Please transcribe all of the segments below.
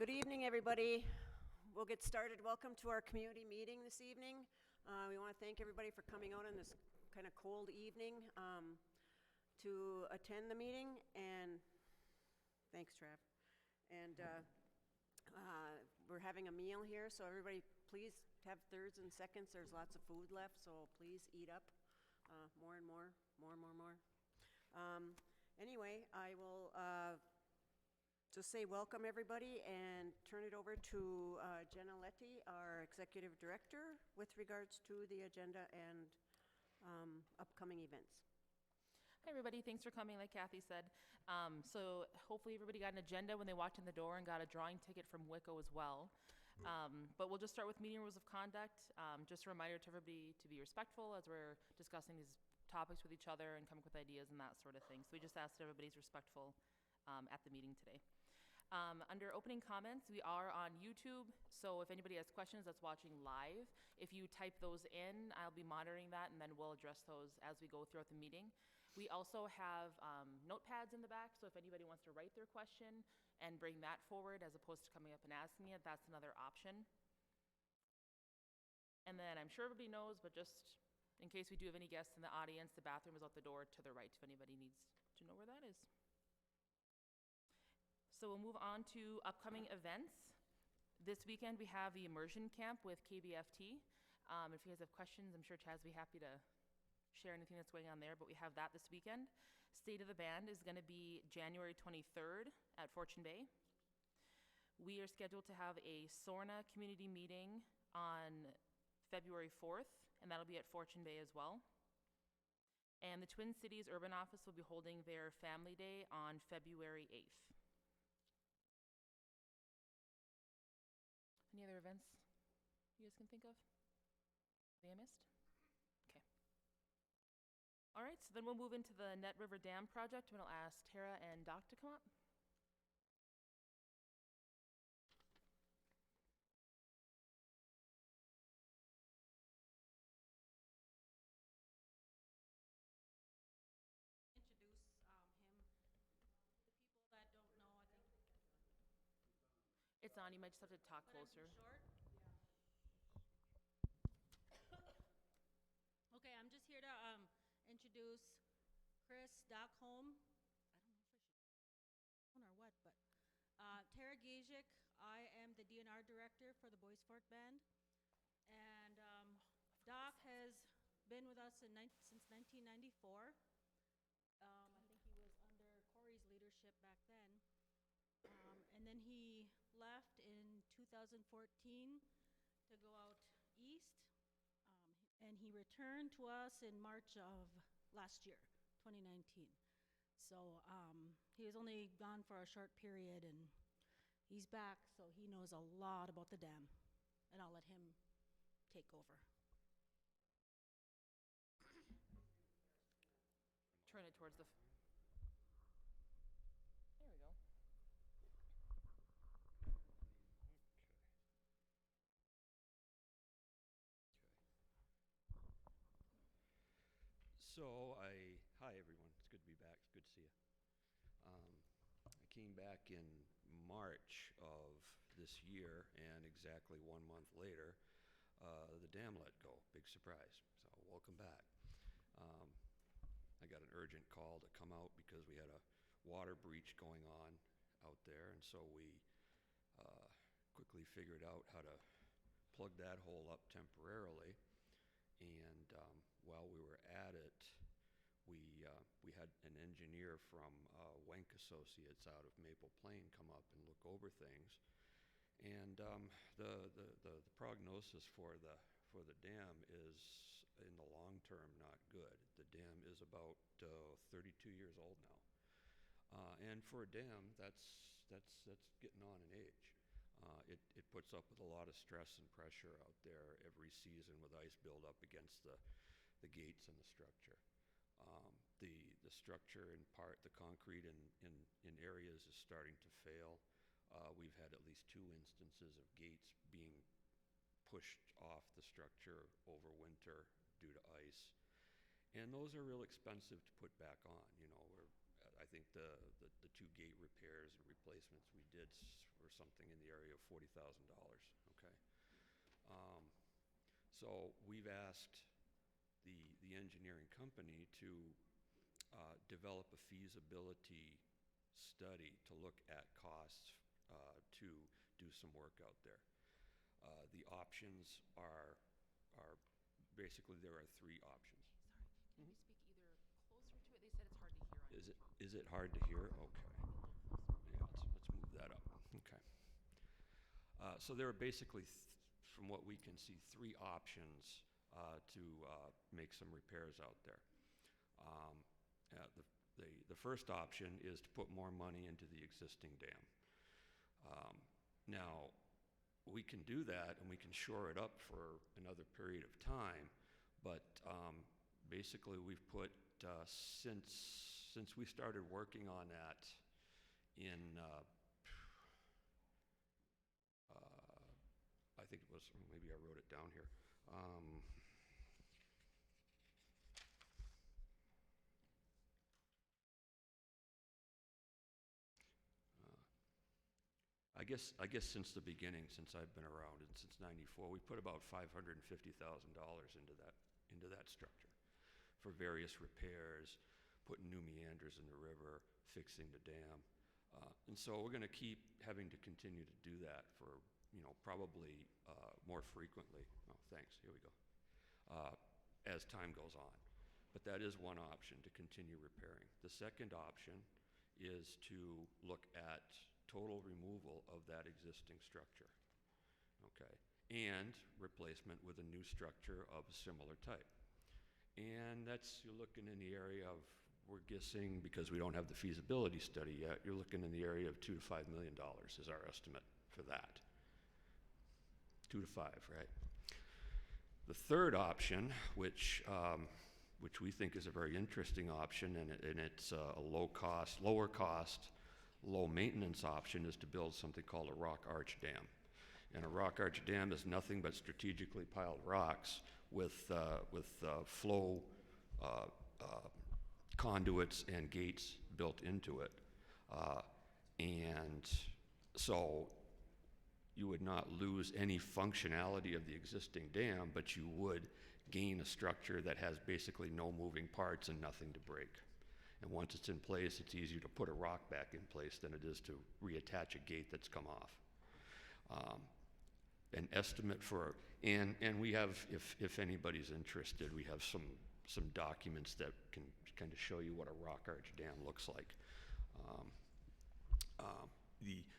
Good evening, everybody. We'll get started. Welcome to our community meeting this evening. We want to thank everybody for coming out on this kind of cold evening to attend the meeting. And thanks, Trav. And we're having a meal here, so everybody please have thirds and seconds. There's lots of food left, so please eat up more and more. Anyway, I will just say welcome everybody and turn it over to Jenna Letty, our Executive Director, with regards to the agenda and upcoming events. Hi everybody, thanks for coming like Kathy said. So hopefully everybody got an agenda when they walked in the door and got a drawing ticket from WICO as well. But we'll just start with meeting rules of conduct. Just a reminder to everybody to be respectful as we're discussing these topics with each other and coming up with ideas and that sort of thing. So we just asked everybody's respectful at the meeting today. Under opening comments, we are on YouTube, so if anybody has questions that's watching live, if you type those in, I'll be monitoring that and then we'll address those as we go throughout the meeting. We also have notepads in the back, so if anybody wants to write their question and bring that forward as opposed to coming up and asking it, that's another option. And then I'm sure everybody knows, but just in case we do have any guests in the audience, the bathroom is out the door to the right if anybody needs to know where that is. So we'll move on to upcoming events. This weekend we have the immersion camp with KBFT. If you guys have questions, I'm sure Chaz will be happy to share anything that's going on there, but we have that this weekend. State of the Band is going to be January 23rd at Fortune Bay. We are scheduled to have a SORNA community meeting on February 4th, and that'll be at Fortune Bay as well. And the Twin Cities Urban Office will be holding their Family Day on February 8th. Any other events you guys can think of that I missed? Okay. All right, so then we'll move into the Nett River Dam project, and I'll ask Tara and Doc to come up. It's on, you might just have to talk closer. Okay, I'm just here to introduce Chris Dockholm. I don't know if I should or what, but Tara Gajek. I am the DNR director for the Bois Forte band, and Doc has been with us since 1994. I think he was under Corey's leadership back then, and then he left in 2014 to go out east, and he returned to us in March of last year, 2019. So he was only gone for a short period, and he's back, so he knows a lot about the dam, and I'll let him take over. Turn it towards the... There we go. So hi everyone, it's good to be back, it's good to see you. I came back in March of this year, and exactly 1 month later, the dam let go, big surprise, so welcome back. I got an urgent call to come out because we had a water breach going on out there, and so we quickly figured out how to plug that hole up temporarily. And while we were at it, we had an engineer from Wenck Associates out of Maple Plain come up and look over things. And the prognosis for the dam is, in the long term, not good. The dam is about 32 years old now, and for a dam, that's getting on in age. It puts up with a lot of stress and pressure out there every season with ice buildup against the gates and the structure. The structure, in part, the concrete in areas is starting to fail. We've had at least 2 instances of gates being pushed off the structure over winter due to ice. And those are real expensive to put back on. You know, I think the 2 gate repairs and replacements we did or something in the area of $40,000, okay? So we've asked the engineering company to develop a feasibility study to look at costs to do some work out there. The options are basically, there are three options. Sorry, can you speak either closer to it? They said it's hard to hear on Is it hard to hear? Okay. Yeah, let's move that up. Okay. So there are basically, from what we can see, three options to make some repairs out there. The first option is to put more money into the existing dam. Now, we can do that and we can shore it up for another period of time, but basically we've put, since we started working on that in, I think it was, maybe I wrote it down here. I guess since the beginning, since I've been around, and since '94, we put about $550,000 into that structure for various repairs, putting new meanders in the river, fixing the dam. And so we're going to keep having to continue to do that for, probably more frequently. Oh, thanks. Here we go. As time goes on. But that is one option, to continue repairing. The second option is to look at total removal of that existing structure, okay, and replacement with a new structure of a similar type. And that's, you're looking in the area of, we're guessing, because we don't have the feasibility study yet, you're looking in the area of $2 to $5 million is our estimate for that. 2 to 5, right? The third option, which we think is a very interesting option, and it's a lower cost, low maintenance option, is to build something called a rock arch dam. And a rock arch dam is nothing but strategically piled rocks with flow conduits and gates built into it. And so you would not lose any functionality of the existing dam, but you would gain a structure that has basically no moving parts and nothing to break. And once it's in place, it's easier to put a rock back in place than it is to reattach a gate that's come off. An estimate for, and we have, if anybody's interested, we have some documents that can kind of show you what a rock arch dam looks like.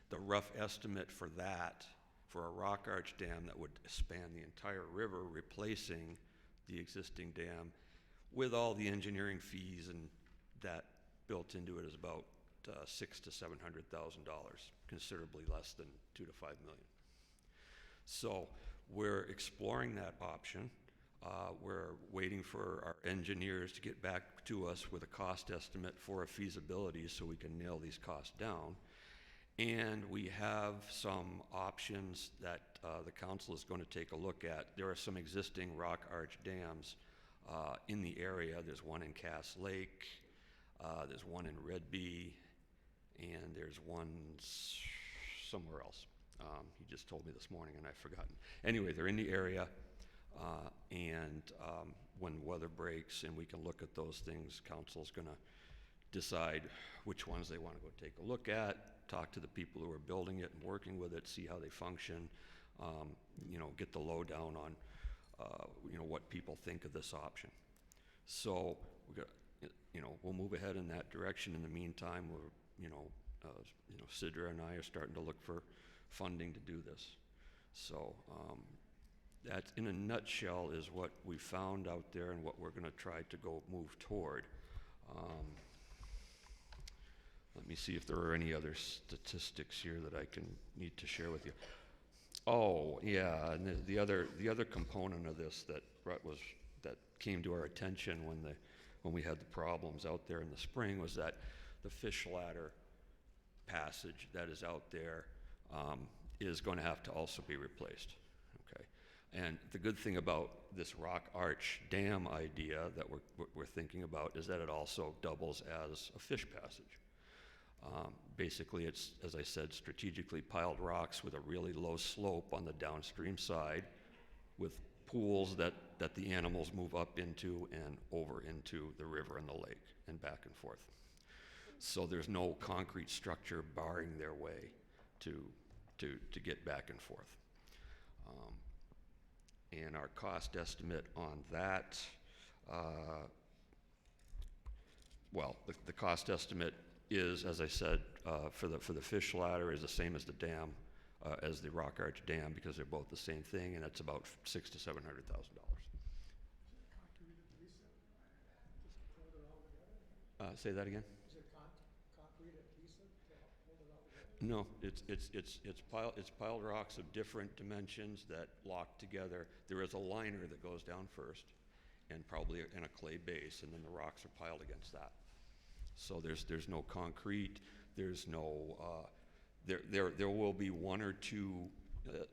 The rough estimate for that, for a rock arch dam that would span the entire river, replacing the existing dam with all the engineering fees and that built into it, is about $600,000 to $700,000, considerably less than $2 to $5 million. So we're exploring that option. We're waiting for our engineers to get back to us with a cost estimate for a feasibility so we can nail these costs down. And we have some options that the council is going to take a look at. There are some existing rock arch dams in the area. There's one in Cass Lake, there's one in Redby, and there's one somewhere else. He just told me this morning and I've forgotten. Anyway, they're in the area, and when weather breaks and we can look at those things, council's going to decide which ones they want to go take a look at, talk to the people who are building it and working with it, see how they function, get the lowdown on what people think of this option. So we'll move ahead in that direction. In the meantime, Sidra and I are starting to look for funding to do this. So that, in a nutshell, is what we found out there and what we're going to try to go move toward. Let me see if there are any other statistics here that I need to share with you. Oh, yeah, and the other component of this that came to our attention when we had the problems out there in the spring was that the fish ladder passage that is out there is going to have to also be replaced. Okay, and the good thing about this rock arch dam idea that we're thinking about is that it also doubles as a fish passage. Basically, it's, as I said, strategically piled rocks with a really low slope on the downstream side with pools that the animals move up into and over into the river and the lake and back and forth. So there's no concrete structure barring their way to get back and forth. And our cost estimate on that, well, the cost estimate is, as I said, for the fish ladder is the same as the dam, as the Rock Arch Dam, because they're both the same thing, and that's about $600,000 to $700,000. Say that again? Is it concrete adhesive to hold it all together? No, it's piled rocks of different dimensions that lock together. There is a liner that goes down first, and probably in a clay base, and then the rocks are piled against that. So there's no concrete. There's no. There will be one or two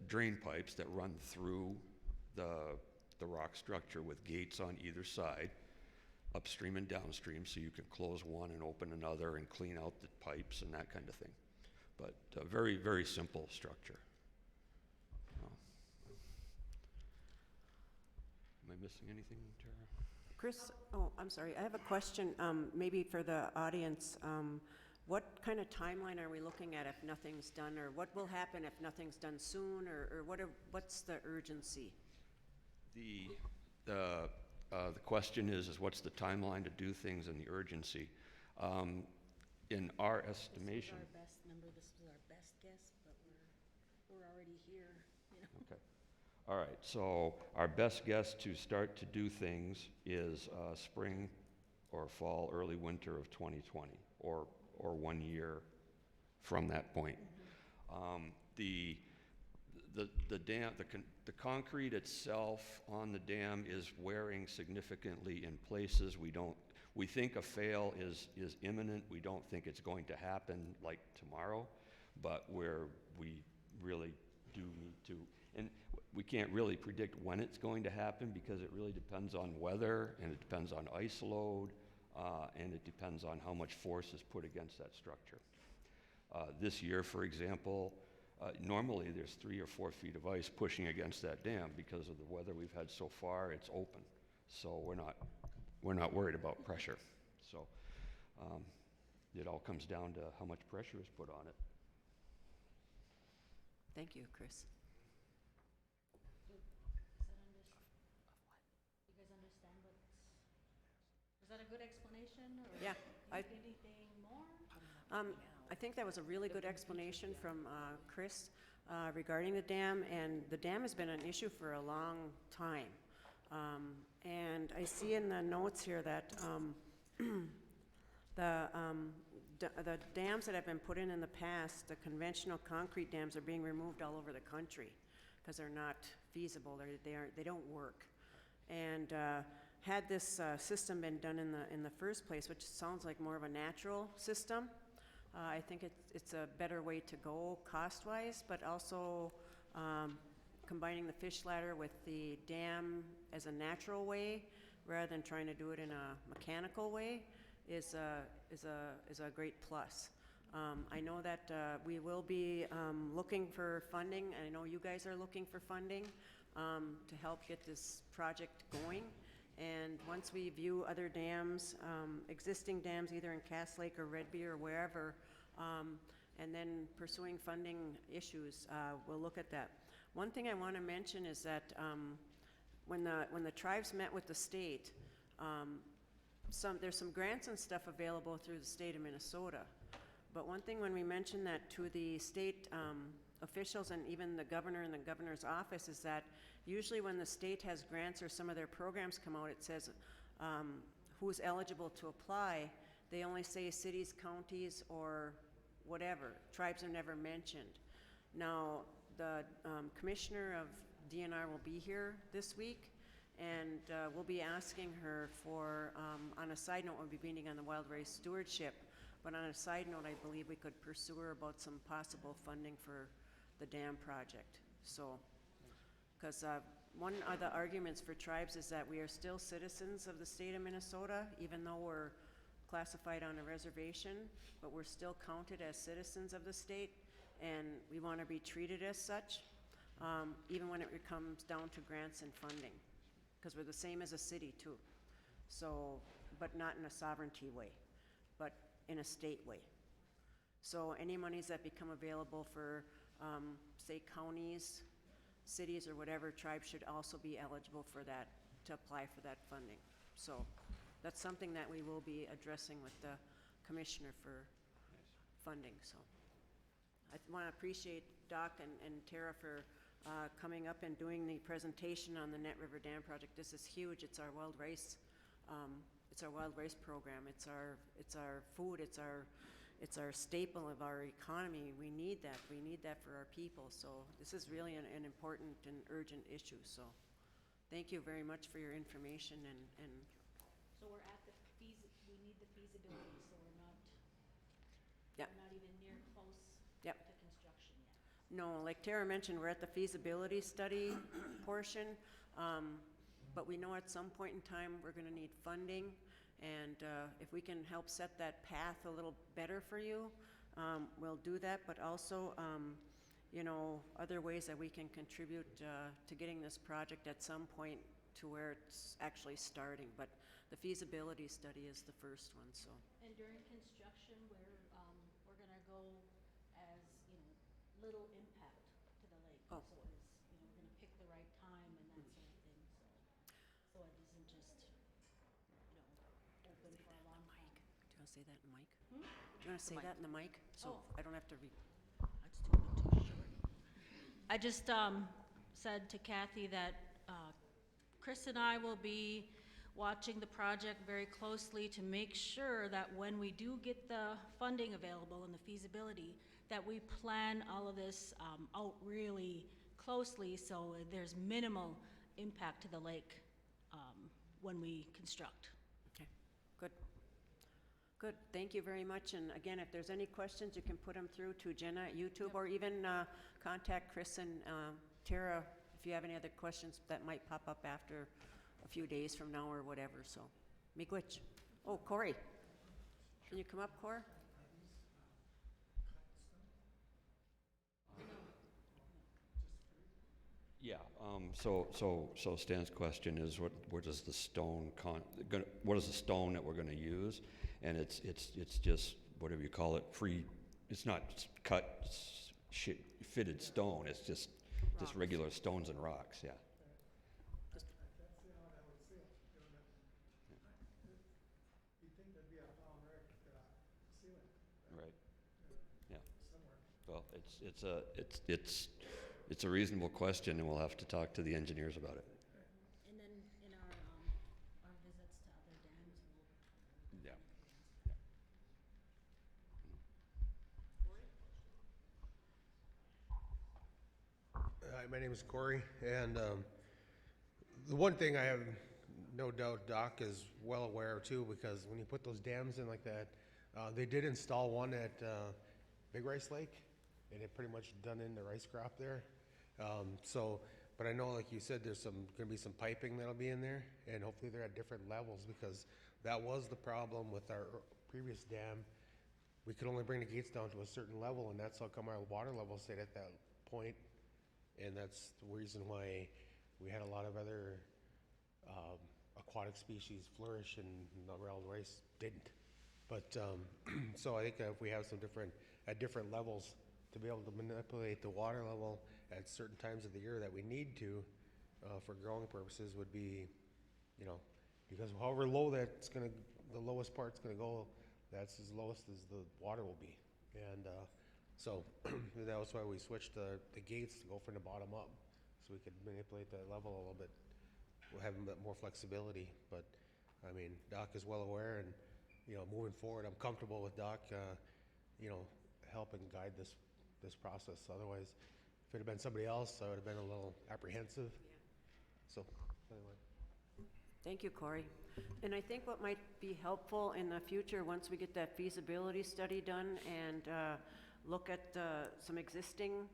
drain pipes that run through the rock structure with gates on either side, upstream and downstream, so you can close one and open another and clean out the pipes and that kind of thing. But very, very simple structure. Am I missing anything, Tara? Chris, oh, I'm sorry, I have a question, maybe for the audience. What kind of timeline are we looking at if nothing's done, or what will happen if nothing's done soon, or what's the urgency? The question is what's the timeline to do things and the urgency? In our estimation. This was our best guess, but we're already here, you know. Okay. All right, so our best guess to start to do things is spring or fall, early winter of 2020, or 1 year from that point. The dam, the concrete itself on the dam is wearing significantly in places. We think a fail is imminent. We don't think it's going to happen like tomorrow, but where we really do need to, and we can't really predict when it's going to happen because it really depends on weather, and it depends on ice load, and it depends on how much force is put against that structure. This year, for example, normally there's 3 or 4 feet of ice pushing against that dam because of the weather we've had so far. It's open, so we're not worried about pressure. So it all comes down to how much pressure is put on it. Thank you, Chris. You guys understand what? Was that a good explanation, or Yeah, anything more? I think that was a really good explanation from Chris regarding the dam, and the dam has been an issue for a long time. And I see in the notes here that the dams that have been put in the past, the conventional concrete dams, are being removed all over the country because they're not feasible. They don't work. And had this system been done in the first place, which sounds like more of a natural system, I think it's a better way to go cost-wise, but also combining the fish ladder with the dam as a natural way rather than trying to do it in a mechanical way is a great plus. I know that we will be looking for funding, and I know you guys are looking for funding to help get this project going. And once we view other dams, existing dams, either in Cass Lake or Red Bee or wherever, and then pursuing funding issues, we'll look at that. One thing I want to mention is that when the tribes met with the state, there's some grants and stuff available through the state of Minnesota. But one thing when we mention that to the state officials and even the governor and the governor's office is that usually when the state has grants or some of their programs come out, it says who's eligible to apply. They only say cities, counties, or whatever. Tribes are never mentioned. Now, the commissioner of DNR will be here this week, and we'll be asking her for, on a side note, we'll be meeting on the wild rice stewardship, but on a side note, I believe we could pursue her about some possible funding for the dam project. So, because one of the arguments for tribes is that we are still citizens of the state of Minnesota, even though we're classified on a reservation, but we're still counted as citizens of the state, and we want to be treated as such, even when it comes down to grants and funding, because we're the same as a city too. So, but not in a sovereignty way, but in a state way. So any monies that become available for, say, counties, cities, or whatever, tribes should also be eligible for that, to apply for that funding. So that's something that we will be addressing with the commissioner for funding, so. I want to appreciate Doc and Tara for coming up and doing the presentation on the Nett River Dam project. This is huge. It's our wild rice, program. It's our food. It's our staple of our economy. We need that. We need that for our people. So this is really an important and urgent issue. So thank you very much for your information and So we're at the we need the feasibility, so Yep. we're not even near close Yep. to construction yet. no, like Tara mentioned, we're at the feasibility study portion. But we know at some point in time, we're gonna need funding. And if we can help set that path a little better for you, we'll do that. But also, you know, other ways that we can contribute to getting this project at some point to where it's actually starting. But the feasibility study is the first one, so. And during construction, we're gonna go as, little impact to the lake. Oh. So as, we're gonna pick the right time and that sort of thing, so it isn't just, open for a long time. Do you want to say that in the mic? Do you want to say that in the mic? So Oh. I don't have to That's too short. I just said to Kathy that Chris and I will be watching the project very closely to make sure that when we do get the funding available and the feasibility, that we plan all of this out really closely so there's minimal impact to the lake when we construct. Okay, good. Good, thank you very much. And again, if there's any questions, you can put them through to Jenna at YouTube, or even contact Chris and Tara if you have any other questions that might pop up after a few days from now or whatever, so. Miigwech. Oh, Corey. Can you come up, Cor? Yeah, so Stan's question is what is the stone what is the stone that we're gonna use? And it's just, whatever you call it, it's not cut, fitted stone, it's just regular stones and rocks, yeah. That's how that would seal, you'd think there'd be a polymeric sealant. Right. Yeah. Somewhere. Well, it's a reasonable question, and we'll have to talk to the engineers about it. And then in our visits to other dams, we'll. Yeah. Hi, my name is Corey, and the one thing I have no doubt Doc is well aware of too, because when you put those dams in like that, they did install one at Big Rice Lake, and it pretty much done in the rice crop there. But I know, like you said, there's gonna be some piping that'll be in there, and hopefully they're at different levels, because that was the problem with our previous dam. We could only bring the gates down to a certain level, and that's how come our water level stayed at that point. And that's the reason why we had a lot of other aquatic species flourish and the wild rice didn't. But so I think if we have at different levels to be able to manipulate the water level at certain times of the year that we need to for growing purposes would be, because however low the lowest part's gonna go, that's as lowest as the water will be. And so that was why we switched the gates to go from the bottom up, so we could manipulate that level a little bit. We'll have a bit more flexibility, but I mean, Doc is well aware, and moving forward, I'm comfortable with Doc, helping guide this process. Otherwise, if it had been somebody else, I would have been a little apprehensive. So anyway. Thank you, Corey. And I think what might be helpful in the future, once we get that feasibility study done and look at some existing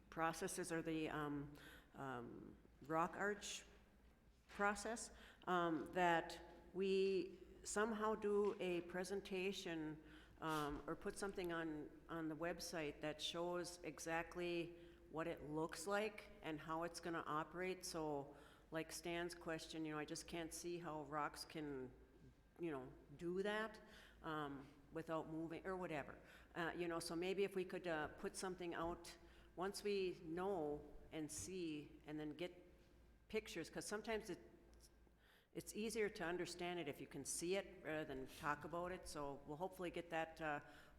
processes, or the rock arch process, that we somehow do a presentation or put something on the website that shows exactly what it looks like and how it's gonna operate. So like Stan's question, I just can't see how rocks can, do that without moving or whatever. So maybe if we could put something out once we know and see and then get pictures, because sometimes it's easier to understand it if you can see it rather than talk about it. So we'll hopefully get that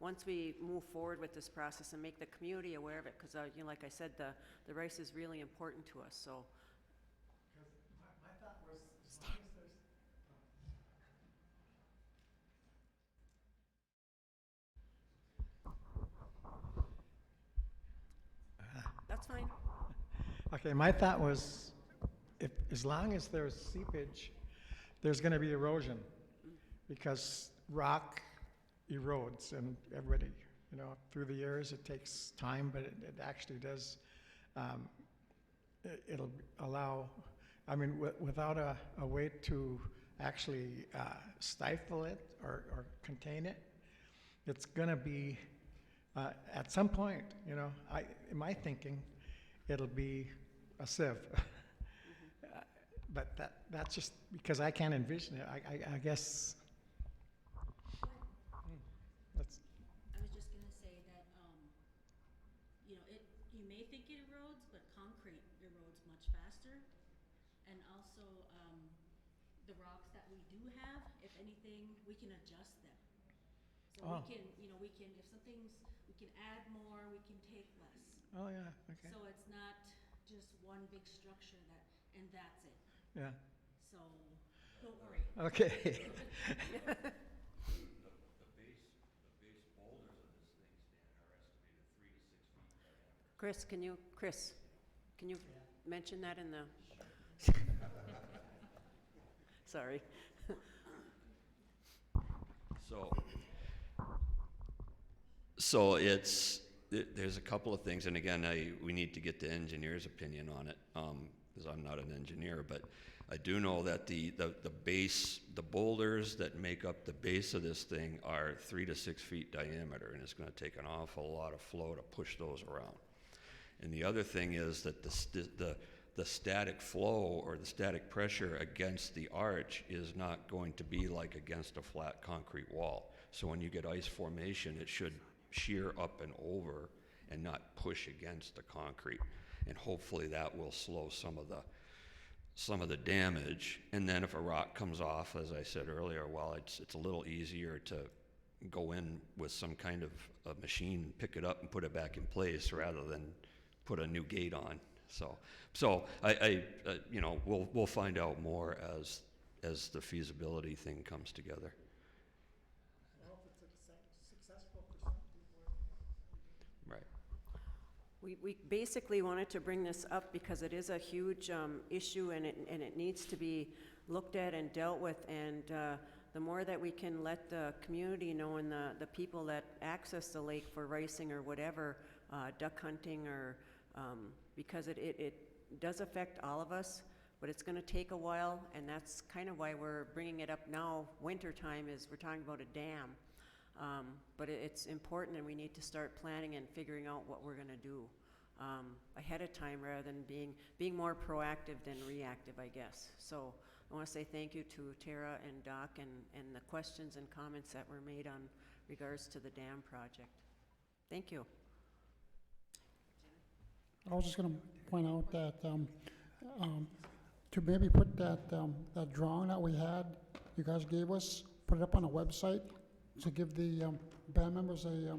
once we move forward with this process and make the community aware of it, because like I said, the rice is really important to us. So Because my thought was, as long as there's, that's fine. okay, my thought was, if, as long as there's seepage, there's gonna be erosion, because rock erodes, and everybody, through the years, it takes time, but it actually does, it'll allow, I mean, without a way to actually stifle it or contain it, it's gonna be, at some point, in my thinking, it'll be a sieve. But that's just because I can't envision it. I guess. That's, I was just gonna say that, you may think it erodes, but concrete erodes much faster. And also, the rocks that we do have, if anything, we can adjust them. So Oh. we can, if something's, we can add more, we can take less. oh, yeah, okay, So it's not just one big structure and that's it. yeah, So, don't worry. okay. The base boulders of this thing, Stan, are estimated 3 to 6 feet diameter. Chris, can you mention that in the? Sorry. So there's a couple of things, and again, we need to get the engineer's opinion on it, because I'm not an engineer, but I do know that the base, the boulders that make up the base of this thing are 3 to 6 feet diameter, and it's gonna take an awful lot of flow to push those around. And the other thing is that the static flow or the static pressure against the arch is not going to be like against a flat concrete wall. So when you get ice formation, it should shear up and over and not push against the concrete. And hopefully that will slow some of the damage. And then if a rock comes off, as I said earlier, well, it's a little easier to go in with some kind of a machine, pick it up and put it back in place rather than put a new gate on. So we'll find out more as the feasibility thing comes together. Well, if it's successful for some people. Right. We basically wanted to bring this up because it is a huge issue, and it needs to be looked at and dealt with. And the more that we can let the community know, and the people that access the lake for ricing or whatever, duck hunting, or because it does affect all of us, but it's going to take a while, and that's kind of why we're bringing it up now. Winter time is we're talking about a dam. But it's important, and we need to start planning and figuring out what we're going to do ahead of time rather than being more proactive than reactive, I guess. So I want to say thank you to Tara and Doc and the questions and comments that were made on regards to the dam project. Thank you. I was just going to point out that to maybe put that drawing that we had, you guys gave us, put it up on a website to give the band members a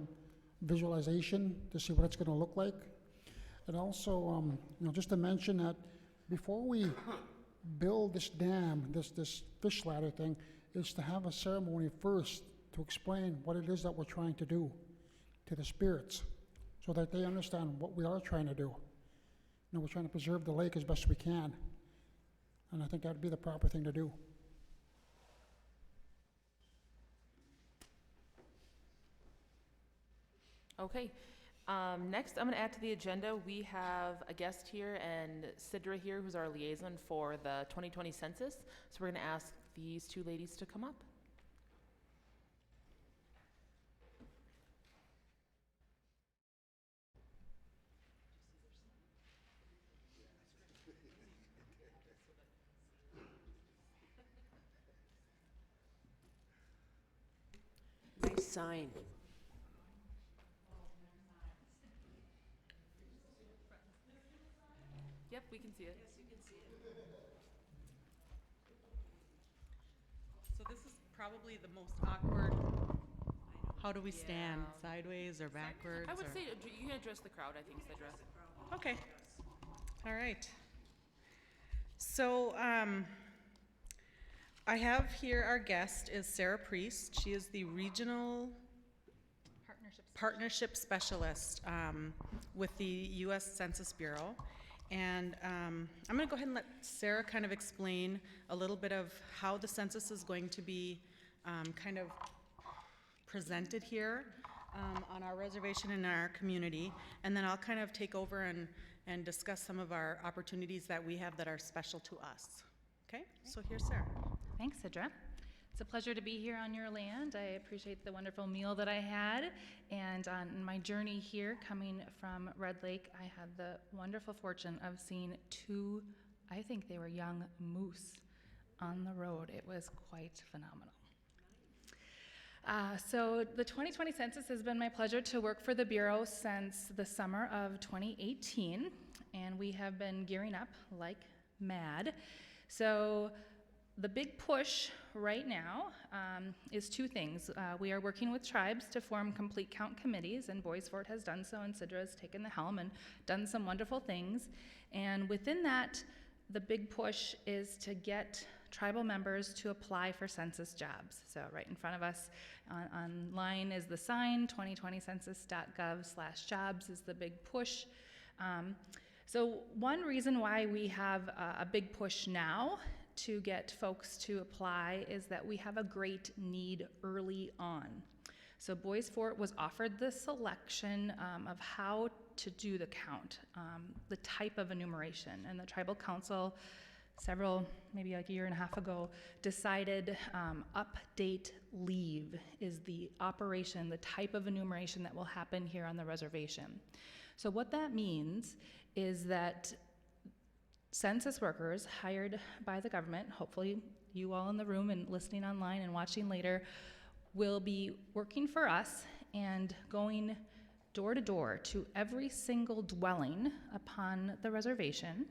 visualization to see what it's going to look like. And also, just to mention that before we build this dam, this fish ladder thing, is to have a ceremony first to explain what it is that we're trying to do to the spirits, so that they understand what we are trying to do. We're trying to preserve the lake as best we can, and I think that would be the proper thing to do. Okay. Next, I'm going to add to the agenda, we have a guest here, and Sidra here, who's our liaison for the 2020 census. So we're going to ask these two ladies to come up. nice sign. Yep, we can see it. So this is probably the most awkward. How do we stand? Yeah. Sideways or backwards? I would or- say you can address the crowd, I think, Sidra. Okay. All right. So I have here our guest is Sarah Priest. She is the Regional Partnership Specialist with the U.S. Census Bureau. And I'm going to go ahead and let Sarah kind of explain a little bit of how the census is going to be kind of presented here on our reservation and in our community. And then I'll kind of take over and discuss some of our opportunities that we have that are special to us. Okay, so here's Sarah. Thanks, Sidra. It's a pleasure to be here on your land. I appreciate the wonderful meal that I had. And on my journey here, coming from Red Lake, I had the wonderful fortune of seeing two, I think they were young moose on the road. It was quite phenomenal. So the 2020 census has been my pleasure to work for the Bureau since the summer of 2018, and we have been gearing up like mad. So the big push right now is two things. We are working with tribes to form complete count committees, and Bois Forte has done so, and Sidra has taken the helm and done some wonderful things. And within that, the big push is to get tribal members to apply for census jobs. So right in front of us online is the sign, 2020census.gov/jobs is the big push. So one reason why we have a big push now to get folks to apply is that we have a great need early on. So Bois Forte was offered the selection of how to do the count, the type of enumeration, and the Tribal Council maybe like a year and a half ago, decided update leave is the operation, the type of enumeration that will happen here on the reservation. So what that means is that census workers hired by the government, hopefully you all in the room and listening online and watching later, will be working for us and going door to door to every single dwelling upon the reservation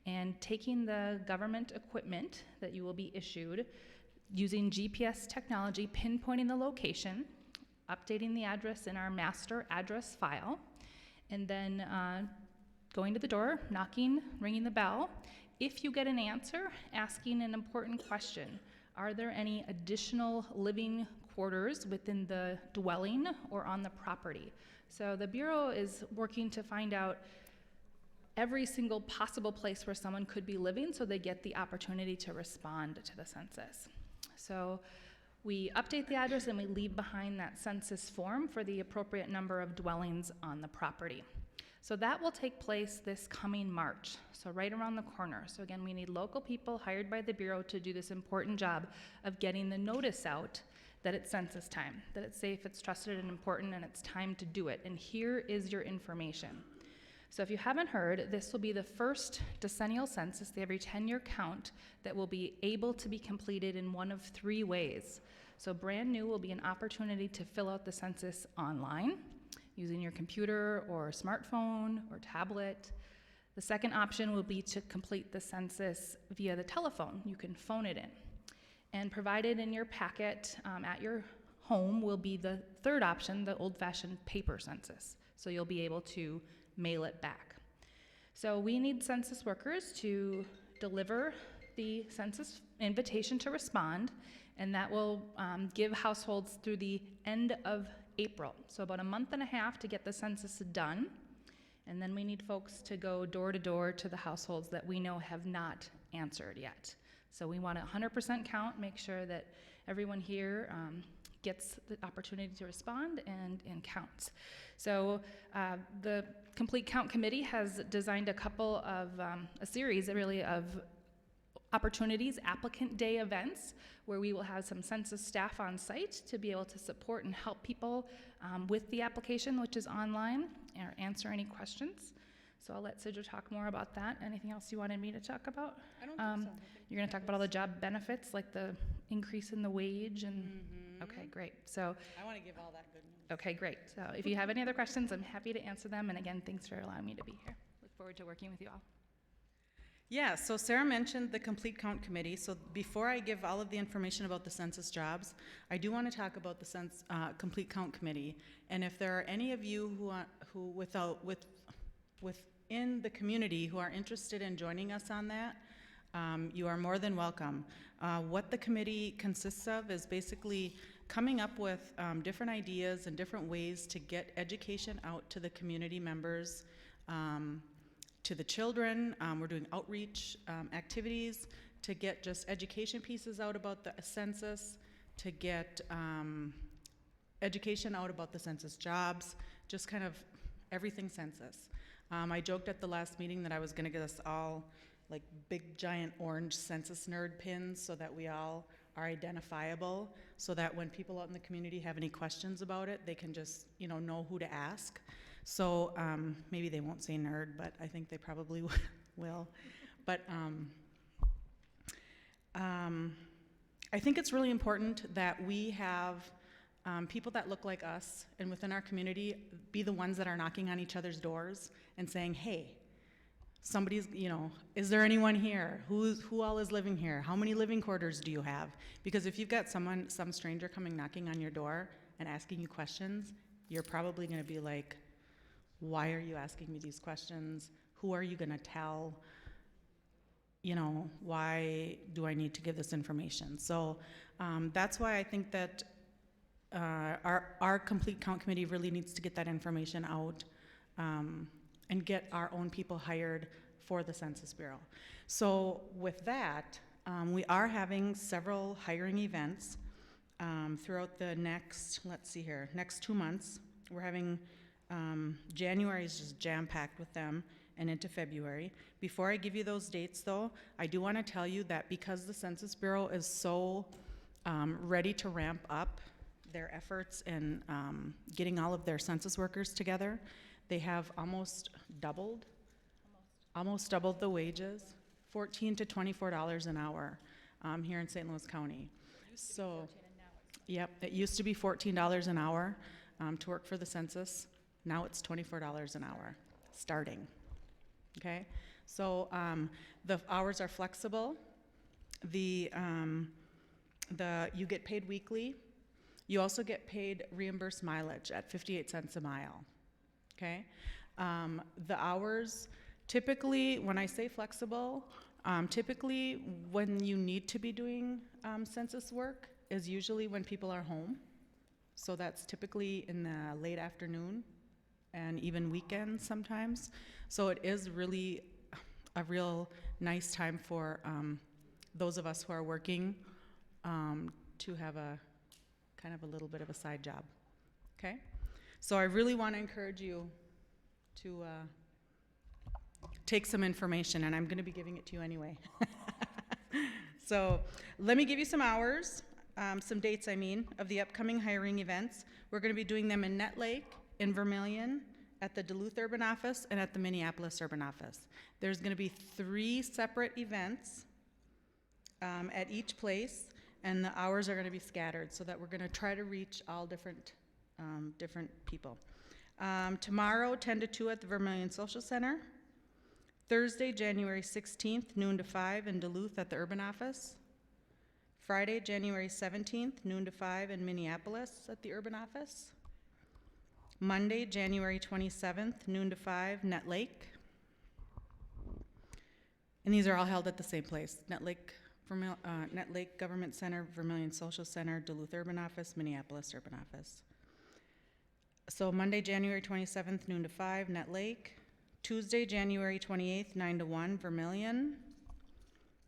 and taking the government equipment that you will be issued, using GPS technology, pinpointing the location, updating the address in our master address file, and then going to the door, knocking, ringing the bell. If you get an answer, asking an important question. Are there any additional living quarters within the dwelling or on the property? So the Bureau is working to find out every single possible place where someone could be living so they get the opportunity to respond to the census. So we update the address and we leave behind that census form for the appropriate number of dwellings on the property. So that will take place this coming March, so right around the corner. So again, we need local people hired by the Bureau to do this important job of getting the notice out that it's census time, that it's safe, it's trusted and important, and it's time to do it. And here is your information. So if you haven't heard, this will be the first decennial census, the every 10-year count, that will be able to be completed in one of three ways. So brand new will be an opportunity to fill out the census online, using your computer or smartphone or tablet. The second option will be to complete the census via the telephone. You can phone it in. And provided in your packet at your home will be the third option, the old-fashioned paper census. So you'll be able to mail it back. So we need census workers to deliver the census invitation to respond, and that will give households through the end of April. So about a month and a half to get the census done, and then we need folks to go door to door to the households that we know have not answered yet. So we want a 100% count, make sure that everyone here gets the opportunity to respond and counts. So the Complete Count Committee has designed a series really of opportunities, applicant day events, where we will have some census staff on site to be able to support and help people with the application, which is online, or answer any questions. So I'll let Sidra talk more about that. Anything else you wanted me to talk about? I don't think so. You're going to talk about all the job benefits, like the increase in the wage and Okay, great. So, I want to give all that good news. okay, great. So if you have any other questions, I'm happy to answer them. And again, thanks for allowing me to be here. Look forward to working with you all. Yeah, so Sarah mentioned the Complete Count Committee. So before I give all of the information about the census jobs, I do want to talk about the Complete Count Committee. And if there are any of you within the community who are interested in joining us on that, you are more than welcome. What the committee consists of is basically coming up with different ideas and different ways to get education out to the community members, to the children. We're doing outreach activities to get just education pieces out about the census, to get education out about the census jobs, just kind of everything census. I joked at the last meeting that I was gonna get us all like big giant orange census nerd pins so that we all are identifiable, so that when people out in the community have any questions about it, they can just, know who to ask. So maybe they won't say nerd, but I think they probably will. But I think it's really important that we have people that look like us and within our community be the ones that are knocking on each other's doors and saying, hey, somebody's, is there anyone here? Who all is living here? How many living quarters do you have? Because if you've got some stranger coming knocking on your door and asking you questions, you're probably going to be like, why are you asking me these questions? Who are you going to tell? Why do I need to give this information? So that's why I think that our Complete Count Committee really needs to get that information out and get our own people hired for the Census Bureau. So with that, we are having several hiring events throughout the next 2 months. We're having January is just jam-packed with them, and into February. Before I give you those dates, though, I do want to tell you that because the Census Bureau is so ready to ramp up their efforts in getting all of their census workers together, they have almost doubled the wages, $14 to $24 an hour here in St. Louis County. So, yep, it used to be $14 an hour to work for the census. Now it's $24 an hour, starting. Okay, so the hours are flexible. You get paid weekly. You also get paid reimbursed mileage at 58 cents a mile. Okay, the hours typically, when I say flexible, typically when you need to be doing census work is usually when people are home. So that's typically in the late afternoon and even weekends sometimes. So it is really a real nice time for those of us who are working to have a kind of a little bit of a side job. Okay? So I really want to encourage you to take some information, and I'm going to be giving it to you anyway. So let me give you some hours, some dates, of the upcoming hiring events. We're going to be doing them in Nett Lake, in Vermillion, at the Duluth Urban Office, and at the Minneapolis Urban Office. There's going to be 3 separate events at each place, and the hours are going to be scattered so that we're going to try to reach all different people. Tomorrow, 10 to 2 at the Vermillion Social Center. Thursday, January 16th, noon to 5 in Duluth at the Urban Office. Friday, January 17th, noon to 5 in Minneapolis at the Urban Office. Monday, January 27th, noon to 5, Nett Lake. And these are all held at the same place, Nett Lake Government Center, Vermillion Social Center, Duluth Urban Office, Minneapolis Urban Office. So Monday, January 27th, noon to 5, Nett Lake. Tuesday, January 28th, 9 to 1, Vermillion.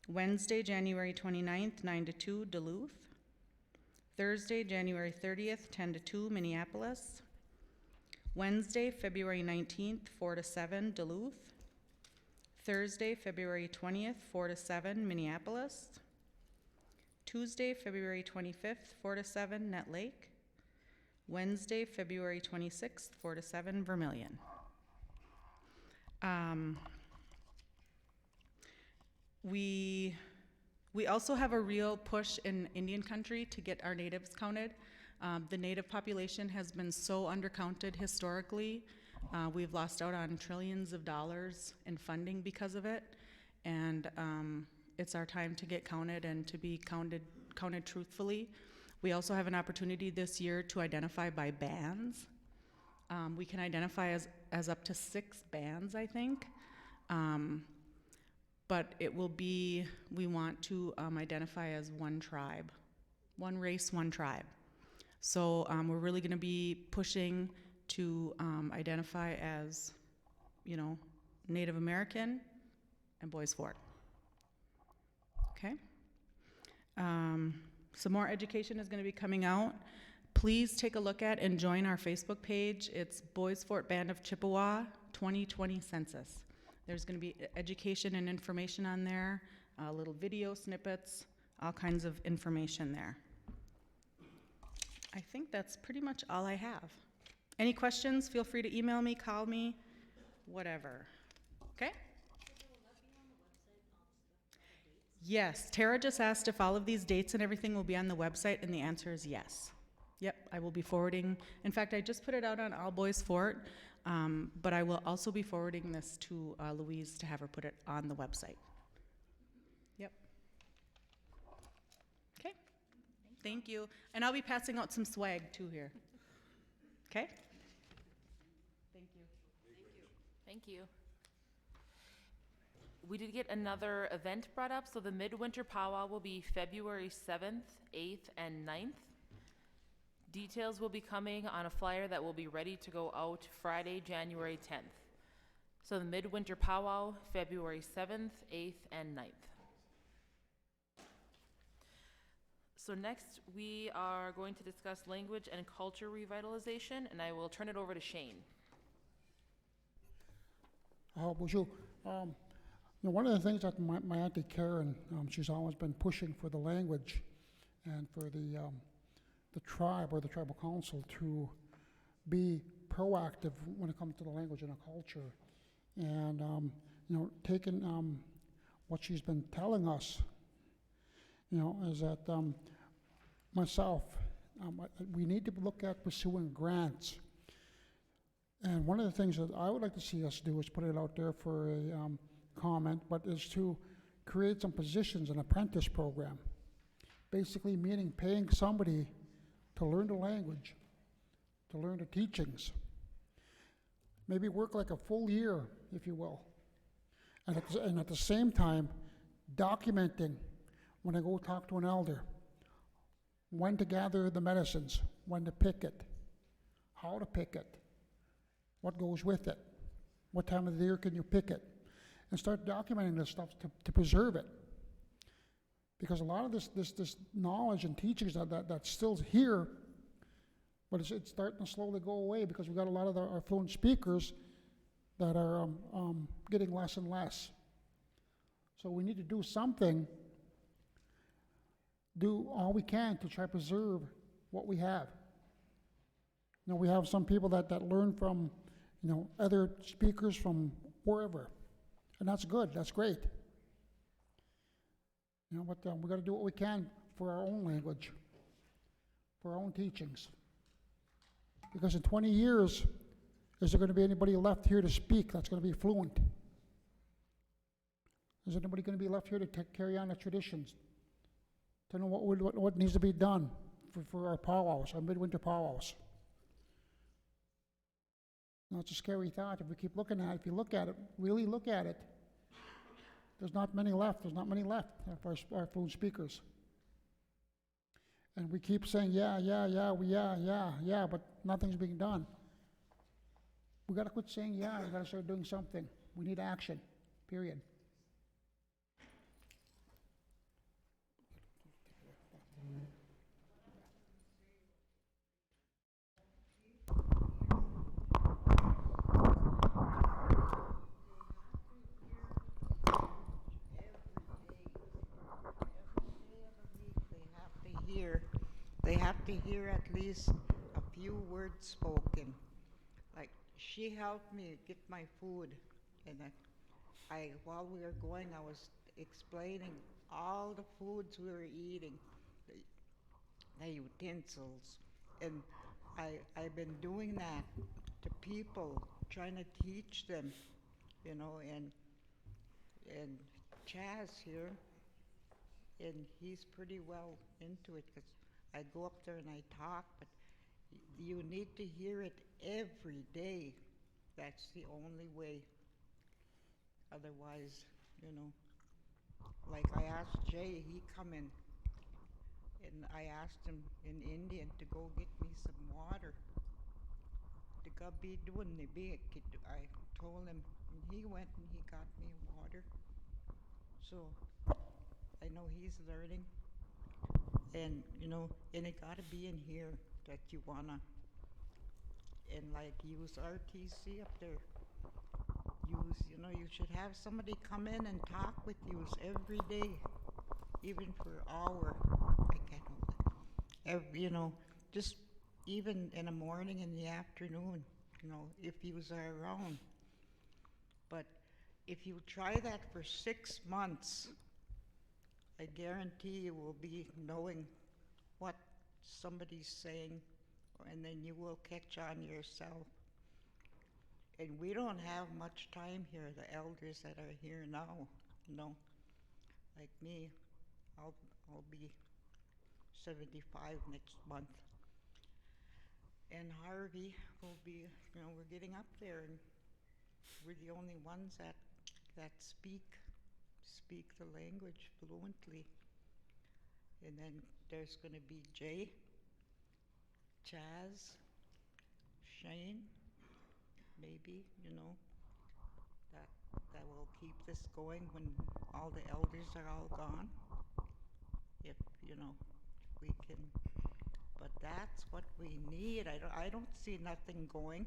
Wednesday, January 29th, 9 to 2, Duluth. Thursday, January 30th, 10 to 2, Minneapolis. Wednesday, February 19th, 4 to 7, Duluth. Thursday, February 20th, 4 to 7, Minneapolis. Tuesday, February 25th, 4 to 7, Nett Lake. Wednesday, February 26th, 4 to 7, Vermillion. We We also have a real push in Indian country to get our natives counted. The native population has been so undercounted historically. We've lost out on trillions of dollars in funding because of it. And it's our time to get counted and to be counted truthfully. We also have an opportunity this year to identify by bands. We can identify as up to 6 bands, I think. But it will be, we want to identify as one tribe, one race, one tribe. So we're really gonna be pushing to identify as, Native American and Bois Forte. Okay? Some more education is gonna be coming out. Please take a look at and join our Facebook page. It's Bois Forte Band of Chippewa 2020 Census. There's going to be education and information on there, little video snippets, all kinds of information there. I think that's pretty much all I have. Any questions? Feel free to email me, call me, whatever. Okay? Yes, Tara just asked if all of these dates and everything will be on the website, and the answer is yes. Yep, I will be forwarding. In fact, I just put it out on All Bois Forte, but I will also be forwarding this to Louise to have her put it on the website. Yep. Okay. Thank you. And I'll be passing out some swag too here. Okay? Thank you. Thank you. We did get another event brought up, so the Midwinter Powwow will be February 7th, 8th, and 9th. Details will be coming on a flyer that will be ready to go out Friday, January 10th. So the Midwinter Powwow, February 7th, 8th, and 9th. So next, we are going to discuss language and culture revitalization, and I will turn it over to Shane. Bonjour. One of the things that my Auntie Karen, she's always been pushing for the language and for the tribe or the tribal council to be proactive when it comes to the language and the culture. And, taking what she's been telling us, is that myself, we need to look at pursuing grants. And one of the things that I would like to see us do is put it out there for a comment, but is to create some positions, an apprentice program. Basically meaning paying somebody to learn the language, to learn the teachings. Maybe work like a full year, if you will. And at the same time, documenting when I go talk to an elder, when to gather the medicines, when to pick it, how to pick it, what goes with it, what time of the year can you pick it, and start documenting this stuff to preserve it. Because a lot of this knowledge and teachings that's still here, but it's starting to slowly go away because we've got a lot of our fluent speakers that are getting less and less. So we need to do something, do all we can to try to preserve what we have. We have some people that learn from, other speakers from wherever, and that's good, that's great. But we got to do what we can for our own language, for our own teachings. Because in 20 years, is there going to be anybody left here to speak that's going to be fluent? Is anybody going to be left here to carry on the traditions? To know what needs to be done for our powwows, our midwinter powwows? It's a scary thought if we keep looking at it. If you look at it, really look at it, there's not many left. There's not many left of our fluent speakers. And we keep saying, yeah, but nothing's being done. We got to quit saying yeah. We got to start doing something. We need action, period. They have to hear at least a few words spoken. Like, she helped me get my food, and I while we were going, I was explaining all the foods we were eating, the utensils. And I've been doing that to people, trying to teach them, you know, and Chaz here, and he's pretty well into it, because I go up there and I talk, but you need to hear it every day. That's the only way. Otherwise, you know, like I asked Jay, he come in, and I asked him in Indian to go get me some water. The gabi doon ni big, I told him, and he went and he got me water. So I know he's learning, and you know, and it gotta be in here that you wanna, and like use RTC up there. Use, you know, you should have somebody come in and talk with you every day, even for an hour. I can't hold it. You know, just even in the morning, in the afternoon, you know, if you are around. But if you try that for 6 months, I guarantee you will be knowing what somebody's saying, and then you will catch on yourself. And we don't have much time here, the elders that are here now, you know. Like me, I'll be 75 next month. And Harvey will be, you know, we're getting up there, and we're the only ones that speak the language fluently. And then there's going to be Jay, Chaz, Shane, maybe, you know, that will keep this going when all the elders are all gone. If, you know, we can, but that's what we need. I don't see nothing going.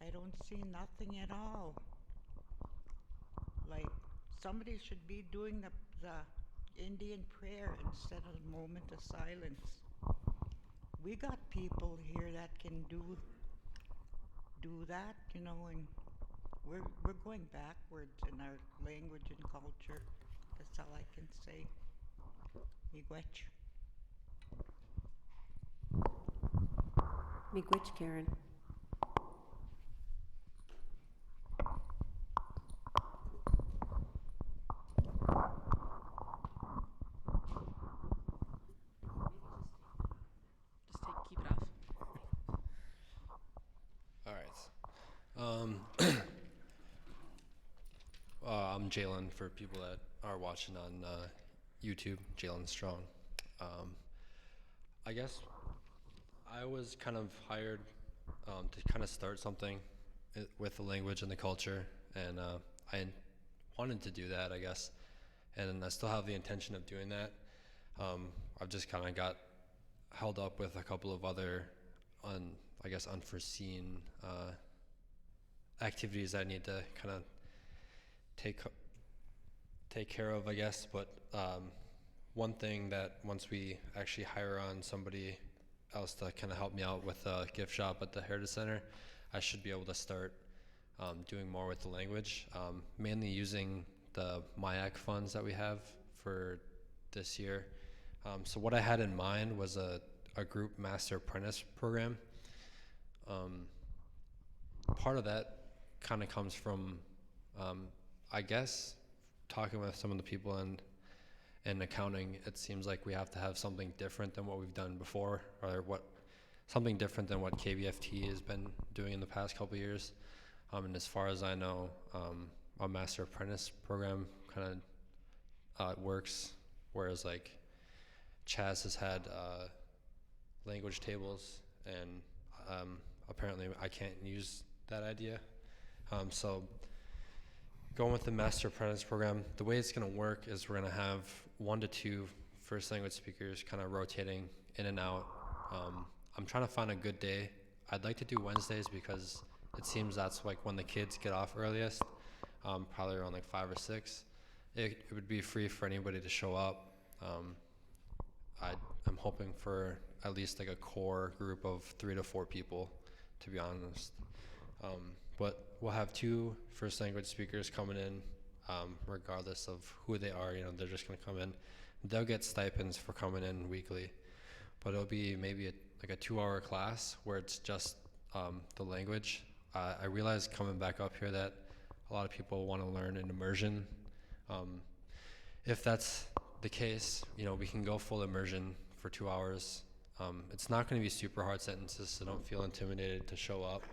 I don't see nothing at all. Like, somebody should be doing the Indian prayer instead of a moment of silence. We got people here that can do that, you know, and we're going backwards in our language and culture. That's all I can say. Miigwech. Miigwech, Karen. Keep it off. All right. I'm Jalen for people that are watching on YouTube, Jalen Strong. I guess I was kind of hired to kind of start something with the language and the culture, and I wanted to do that, I guess, and I still have the intention of doing that. I've just kind of got held up with a couple of other, unforeseen activities that I need to kind of take care of, I guess. But one thing that once we actually hire on somebody else to kind of help me out with a gift shop at the Heritage Center, I should be able to start doing more with the language, mainly using the MIAC funds that we have for this year. So what I had in mind was a group master apprentice program. Part of that kind of comes from, I guess, talking with some of the people in accounting. It seems like we have to have something different than what we've done before, or something different than what KBFT has been doing in the past couple of years. And as far as I know, a master apprentice program kind of works, whereas like Chaz has had language tables, and apparently I can't use that idea. So going with the master apprentice program, the way it's going to work is we're going to have 1 to 2 first language speakers kind of rotating in and out. I'm trying to find a good day. I'd like to do Wednesdays because it seems that's like when the kids get off earliest, probably around like 5 or 6. It would be free for anybody to show up. I'm hoping for at least like a core group of 3 to 4 people, to be honest. But we'll have 2 first language speakers coming in. regardless of who they are. They're just going to come in. They'll get stipends for coming in weekly, but it'll be maybe like a 2-hour class where it's just the language. I realized coming back up here that a lot of people want to learn in immersion. If that's the case, we can go full immersion for 2 hours. It's not going to be super hard sentences, so don't feel intimidated to show up.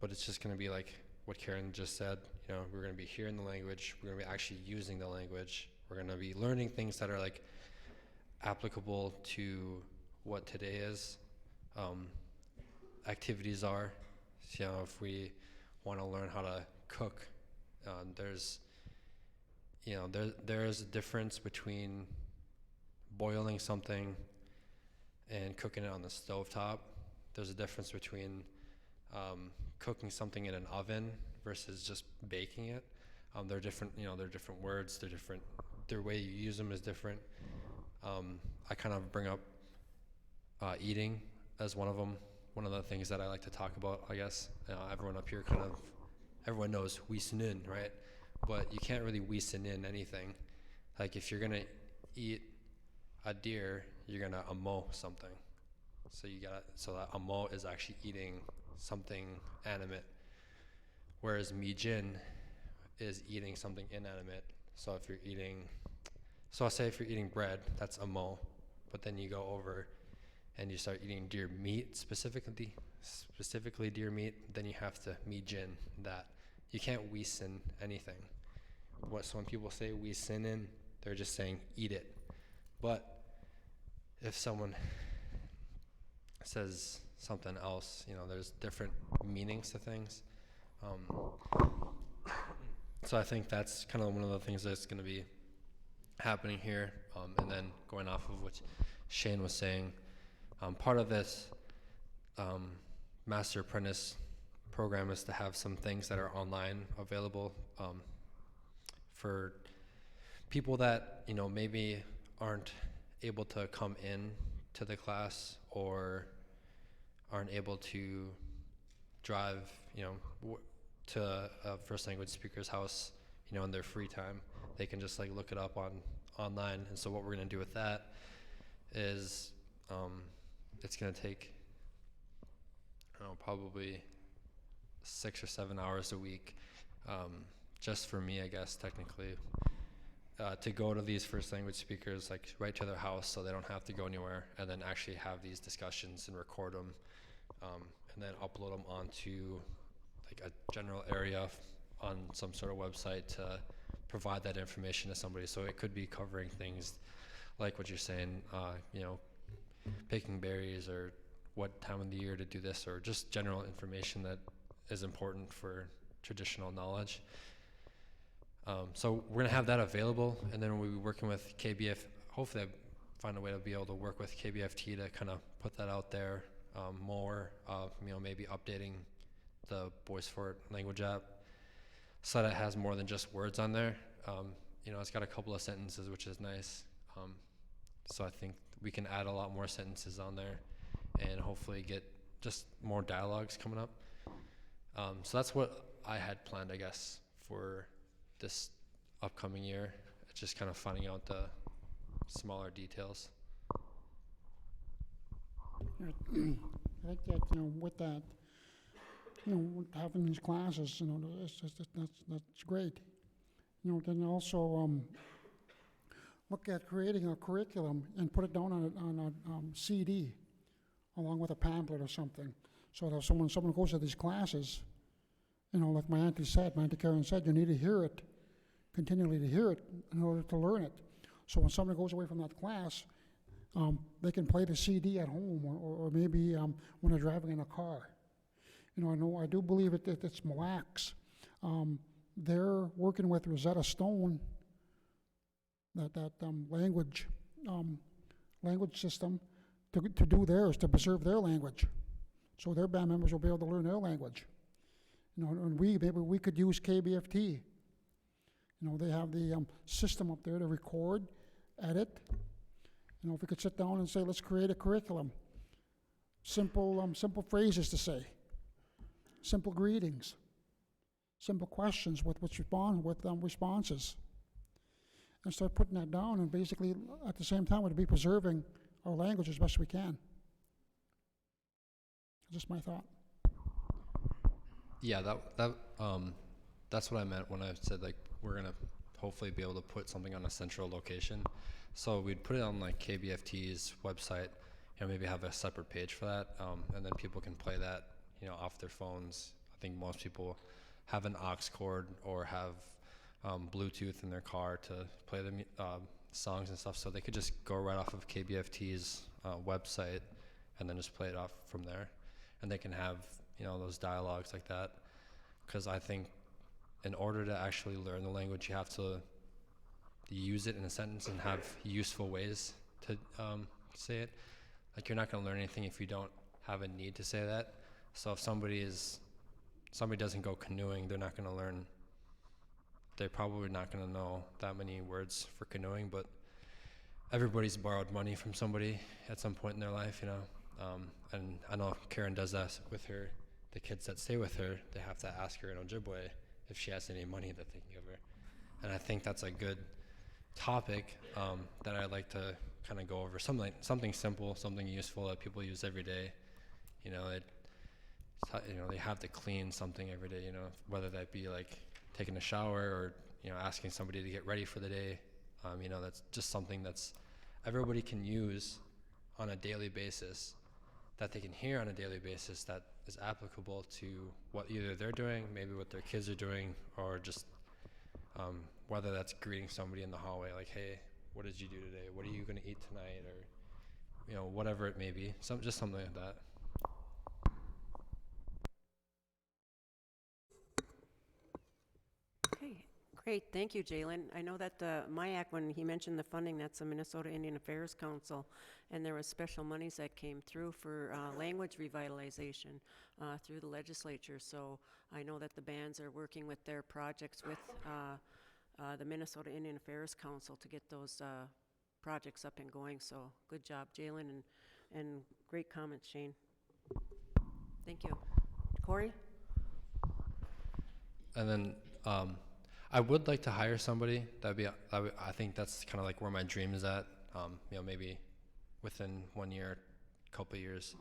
But it's just going to be like what Karen just said. We're going to be hearing the language. We're going to be actually using the language. We're going to be learning things that are like applicable to what today is. Activities are. So, if we want to learn how to cook, there's a difference between boiling something and cooking it on the stovetop. There's a difference between cooking something in an oven versus just baking it. They're different, they're different words, they're different, their way you use them is different. I kind of bring up eating as one of them. One of the things that I like to talk about, I guess. Everyone up here everyone knows wiesen in, right? But you can't really wiesen in anything. Like if you're gonna eat a deer, you're gonna amo something. So that amo is actually eating something animate. Whereas mijin is eating something inanimate. So I'll say if you're eating bread, that's amo. But then you go over and you start eating deer meat, specifically deer meat, then you have to mijin that. You can't wiesen anything. So when people say wiesen in, they're just saying eat it. But if someone says something else, there's different meanings to things. So I think that's kind of one of the things that's going to be happening here. And then going off of what Shane was saying, part of this Master Apprentice program is to have some things that are online available for people that maybe aren't able to come in to the class or aren't able to drive to a first language speaker's house in their free time. They can just like look it up online. And so what we're going to do with that is it's going to take probably 6 or 7 hours a week, just for me, I guess, technically, to go to these first language speakers, like right to their house so they don't have to go anywhere, and then actually have these discussions and record them, and then upload them onto like a general area on some sort of website to provide that information to somebody. So it could be covering things like what you're saying, picking berries or what time of the year to do this, or just general information that is important for traditional knowledge. So we're gonna have that available, and then we'll be working with KBF. Hopefully I find a way to be able to work with KBFT to kind of put that out there more, maybe updating the Bois Forte language app so that it has more than just words on there. It's got a couple of sentences, which is nice. So I think we can add a lot more sentences on there and hopefully get just more dialogues coming up. So that's what I had planned, I guess, for this upcoming year. It's just kind of finding out the smaller details. I think that, with that, with having these classes, that's great. Then also look at creating a curriculum and put it down on a CD along with a pamphlet or something. So that someone goes to these classes, like my Auntie Karen said, you need to hear it, continually to hear it in order to learn it. So when somebody goes away from that class, they can play the CD at home or maybe when they're driving in a car. I do believe it's Mille Lacs. They're working with Rosetta Stone, that language system, to do theirs, to preserve their language. So their band members will be able to learn their language. And maybe we could use KBFT. They have the system up there to record, edit. If we could sit down and say, let's create a curriculum. Simple phrases to say. Simple greetings. simple questions with responses. And start putting that down, and basically, at the same time, would be preserving our language as best we can. Just my thought. Yeah, that's what I meant when I said like we're gonna hopefully be able to put something on a central location. So we'd put it on like KBFT's website, maybe have a separate page for that, and then people can play that, off their phones. I think most people have an aux cord or have Bluetooth in their car to play the songs and stuff, so they could just go right off of KBFT's website and then just play it off from there, and they can have those dialogues like that. Because I think in order to actually learn the language, you have to use it in a sentence and have useful ways to say it. Like, you're not going to learn anything if you don't have a need to say that. So if somebody doesn't go canoeing, they're not going to learn. They're probably not going to know that many words for canoeing, but everybody's borrowed money from somebody at some point in their life, and I know Karen does that with the kids that stay with her. They have to ask her in Ojibwe if she has any money that they can give her. And I think that's a good topic that I'd like to kind of go over. Something simple, something useful that people use every day. They have to clean something every day, whether that be like taking a shower or, asking somebody to get ready for the day. That's just something that's everybody can use on a daily basis, that they can hear on a daily basis, that is applicable to what either they're doing, maybe what their kids are doing, or just whether that's greeting somebody in the hallway, like, hey, what did you do today? What are you going to eat tonight? Or, whatever it may be. Just something like that. Okay, great, thank you, Jalen. I know that MIAC, when he mentioned the funding, that's the Minnesota Indian Affairs Council, and there was special monies that came through for language revitalization through the legislature. So I know that the bands are working with their projects with the Minnesota Indian Affairs Council to get those projects up and going. So good job, Jalen, and great comments, Shane. Thank you. Corey? And then I would like to hire somebody. I think that's kind of like where my dream is at. Maybe within 1 year, couple of years.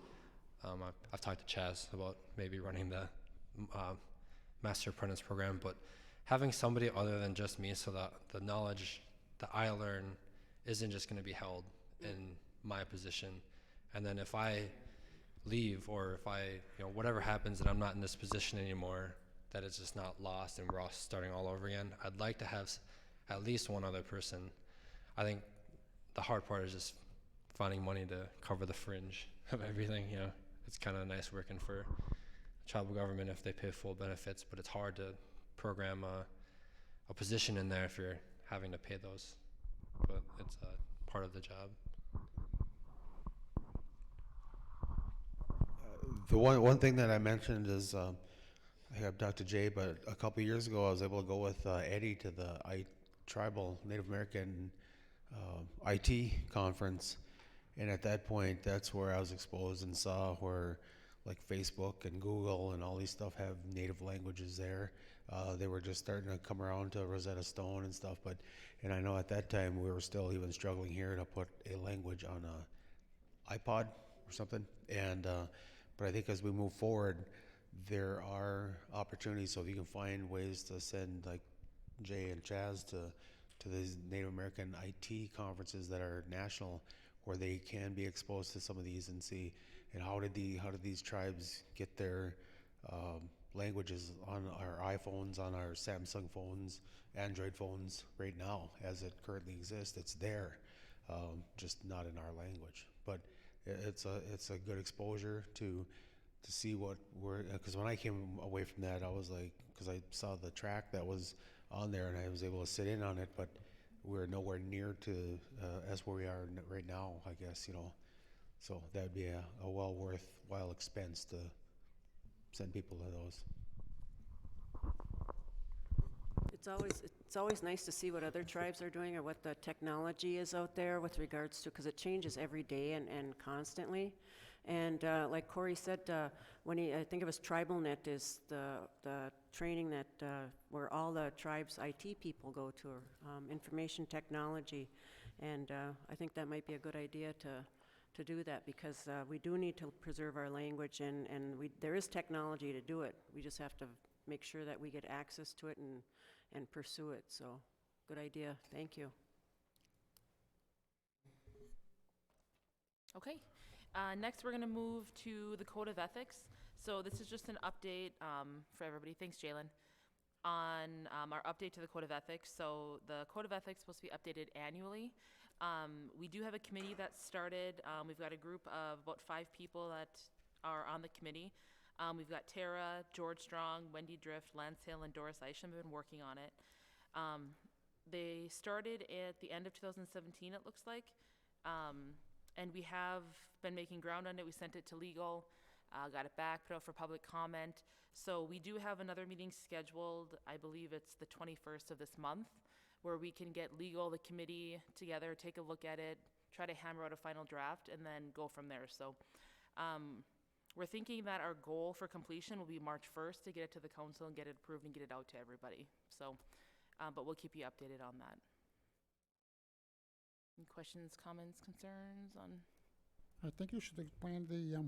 I've talked to Chaz about maybe running the Master Apprentice program, but having somebody other than just me, so that the knowledge that I learn isn't just going to be held in my position. And then if I leave, or if whatever happens and I'm not in this position anymore, that it's just not lost and we're all starting all over again. I'd like to have at least one other person. I think the hard part is just finding money to cover the fringe of everything. It's kind of nice working for tribal government if they pay full benefits, but it's hard to program a position in there if you're having to pay those. But it's part of the job. The one thing that I mentioned is, I have Dr. J, but a couple of years ago I was able to go with Eddie to the Tribal Native American IT conference, and at that point that's where I was exposed and saw where like Facebook and Google and all these stuff have native languages there. They were just starting to come around to Rosetta Stone and stuff, and I know at that time we were still even struggling here to put a language on a iPod or something, and but I think as we move forward, there are opportunities. So if you can find ways to send like Jay and Chaz to these Native American IT conferences that are national, where they can be exposed to some of these and see, and how did these tribes get their languages on our iPhones, on our Samsung phones, Android phones right now as it currently exists. It's there, just not in our language. But it's a good exposure to see what we're, because when I came away from that, I was like, because I saw the track that was on there and I was able to sit in on it, but we're nowhere near to as where we are right now, I guess, so that'd be a well worthwhile expense to send people to those. It's always nice to see what other tribes are doing or what the technology is out there with regards to, because it changes every day and constantly. And like Corey said, I think it was Tribal Net is the training that, where all the tribes' IT people go to, information technology. And I think that might be a good idea to do that, because we do need to preserve our language, and there is technology to do it. We just have to make sure that we get access to it and pursue it. So, good idea. Thank you. Okay. Next, we're going to move to the Code of Ethics. So this is just an update for everybody. Thanks, Jalen. On our update to the Code of Ethics. So the Code of Ethics is supposed to be updated annually. We do have a committee that started. We've got a group of about 5 people that are on the committee. We've got Tara, George Strong, Wendy Drift, Lance Hill, and Doris Isham have been working on it. They started at the end of 2017, it looks like. And we have been making ground on it. We sent it to legal, got it back, put out for public comment. So we do have another meeting scheduled. I believe it's the 21st of this month, where we can get legal, the committee together, take a look at it, try to hammer out a final draft, and then go from there. So we're thinking that our goal for completion will be March 1st to get it to the council and get it approved and get it out to everybody. So, but we'll keep you updated on that. Any questions, comments, concerns on? I think you should explain the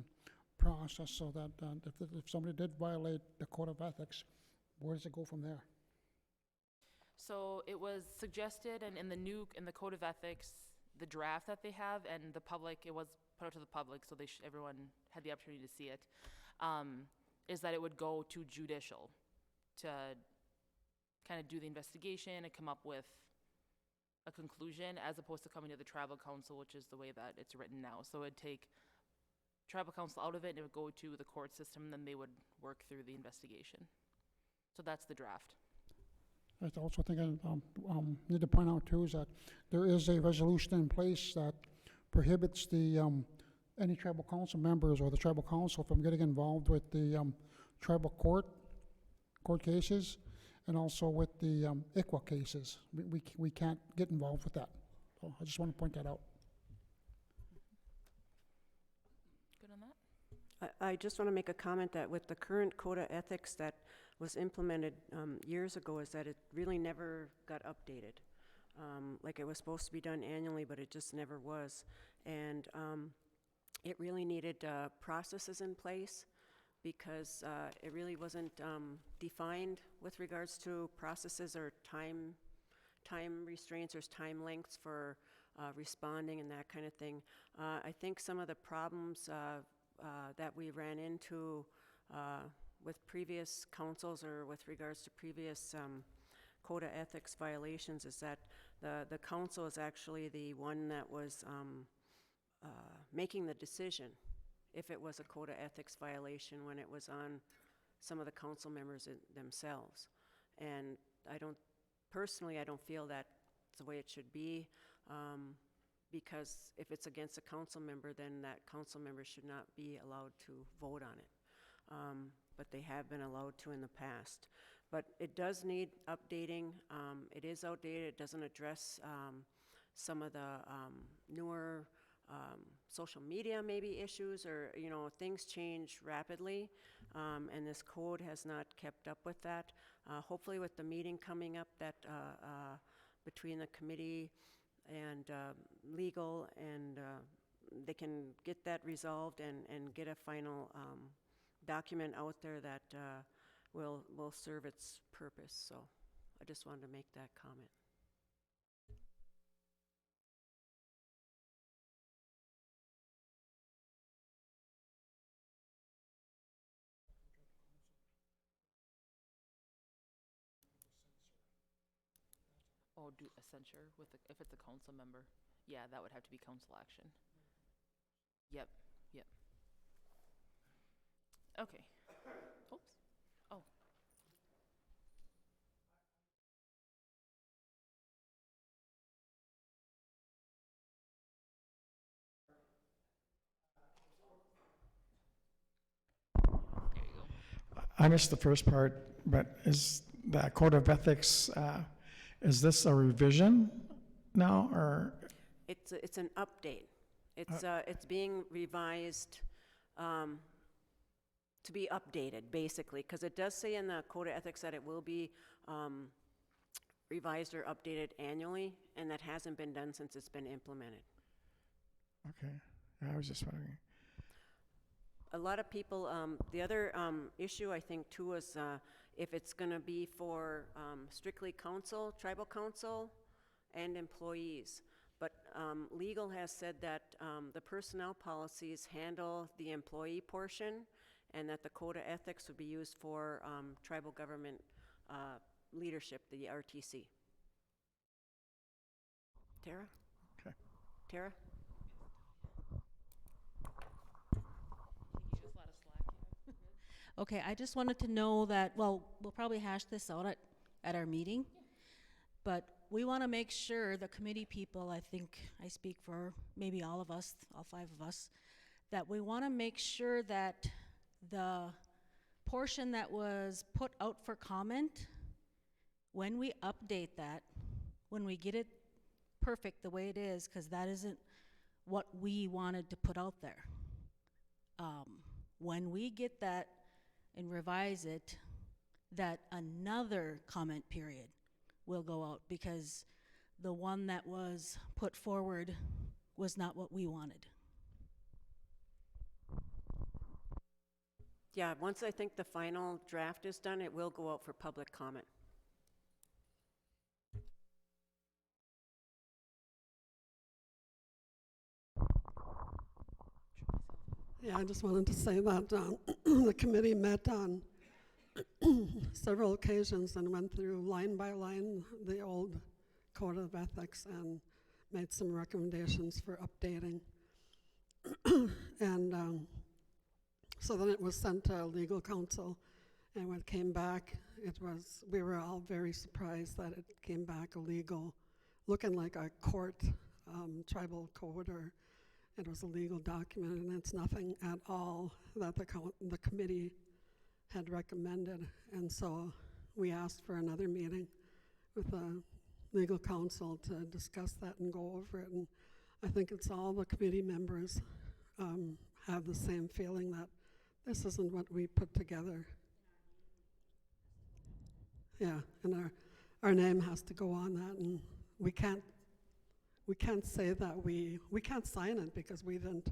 process so that if somebody did violate the Code of Ethics, where does it go from there? So it was suggested, and in the Code of Ethics, the draft that they have, and the public, it was put out to the public, so everyone had the opportunity to see it, is that it would go to judicial to kind of do the investigation and come up with a conclusion, as opposed to coming to the tribal council, which is the way that it's written now. So it'd take tribal council out of it, and it would go to the court system, and then they would work through the investigation. So that's the draft. I also think I need to point out too is that there is a resolution in place that prohibits the any tribal council members or the tribal council from getting involved with the tribal court cases, and also with the ICWA cases. We can't get involved with that. So I just want to point that out. Good on that? I just want to make a comment that with the current Code of Ethics that was implemented years ago, is that it really never got updated. Like, it was supposed to be done annually, but it just never was. And it really needed processes in place, because it really wasn't defined with regards to processes or time restraints or time lengths for responding and that kind of thing. I think some of the problems that we ran into with previous councils or with regards to previous Code of Ethics violations is that the council is actually the one that was making the decision if it was a Code of Ethics violation, when it was on some of the council members themselves. And I don't feel that's the way it should be, because if it's against a council member, then that council member should not be allowed to vote on it. But they have been allowed to in the past. But it does need updating. It is outdated. It doesn't address some of the newer social media maybe issues, or things change rapidly, and this code has not kept up with that. Hopefully with the meeting coming up that between the committee and legal, and they can get that resolved and get a final document out there that will serve its purpose. So I just wanted to make that comment. Oh, do a censure if it's a council member. Yeah, that would have to be council action. Yep. Okay. Oops. Oh. There you go. I missed the first part, but is the Code of Ethics, is this a revision now, or? It's an update. It's being revised to be updated, basically, because it does say in the Code of Ethics that it will be revised or updated annually, and that hasn't been done since it's been implemented. Okay, I was just wondering. A lot of people, the other issue I think too is if it's going to be for strictly council, tribal council, and employees. But legal has said that the personnel policies handle the employee portion, and that the Code of Ethics would be used for tribal government leadership, the RTC. Tara? Okay. Tara? Okay, I just wanted to know that, well, we'll probably hash this out at our meeting, but we want to make sure the committee people, I think I speak for maybe all of us, all 5 of us, that we want to make sure that the portion that was put out for comment, when we update that, when we get it perfect the way it is, because that isn't what we wanted to put out there. When we get that and revise it, that another comment period will go out, because the one that was put forward was not what we wanted. Yeah, once I think the final draft is done, it will go out for public comment. Yeah, I just wanted to say that the committee met on several occasions and went through line by line the old Code of Ethics and made some recommendations for updating. And so then it was sent to legal counsel, and when it came back, we were all very surprised that it came back illegal, looking like a court tribal code, or it was a legal document, and it's nothing at all that the committee had recommended. And so we asked for another meeting with the legal counsel to discuss that and go over it. And I think it's all the committee members have the same feeling that this isn't what we put together. Yeah, and our name has to go on that, and we can't say that we can't sign it because we didn't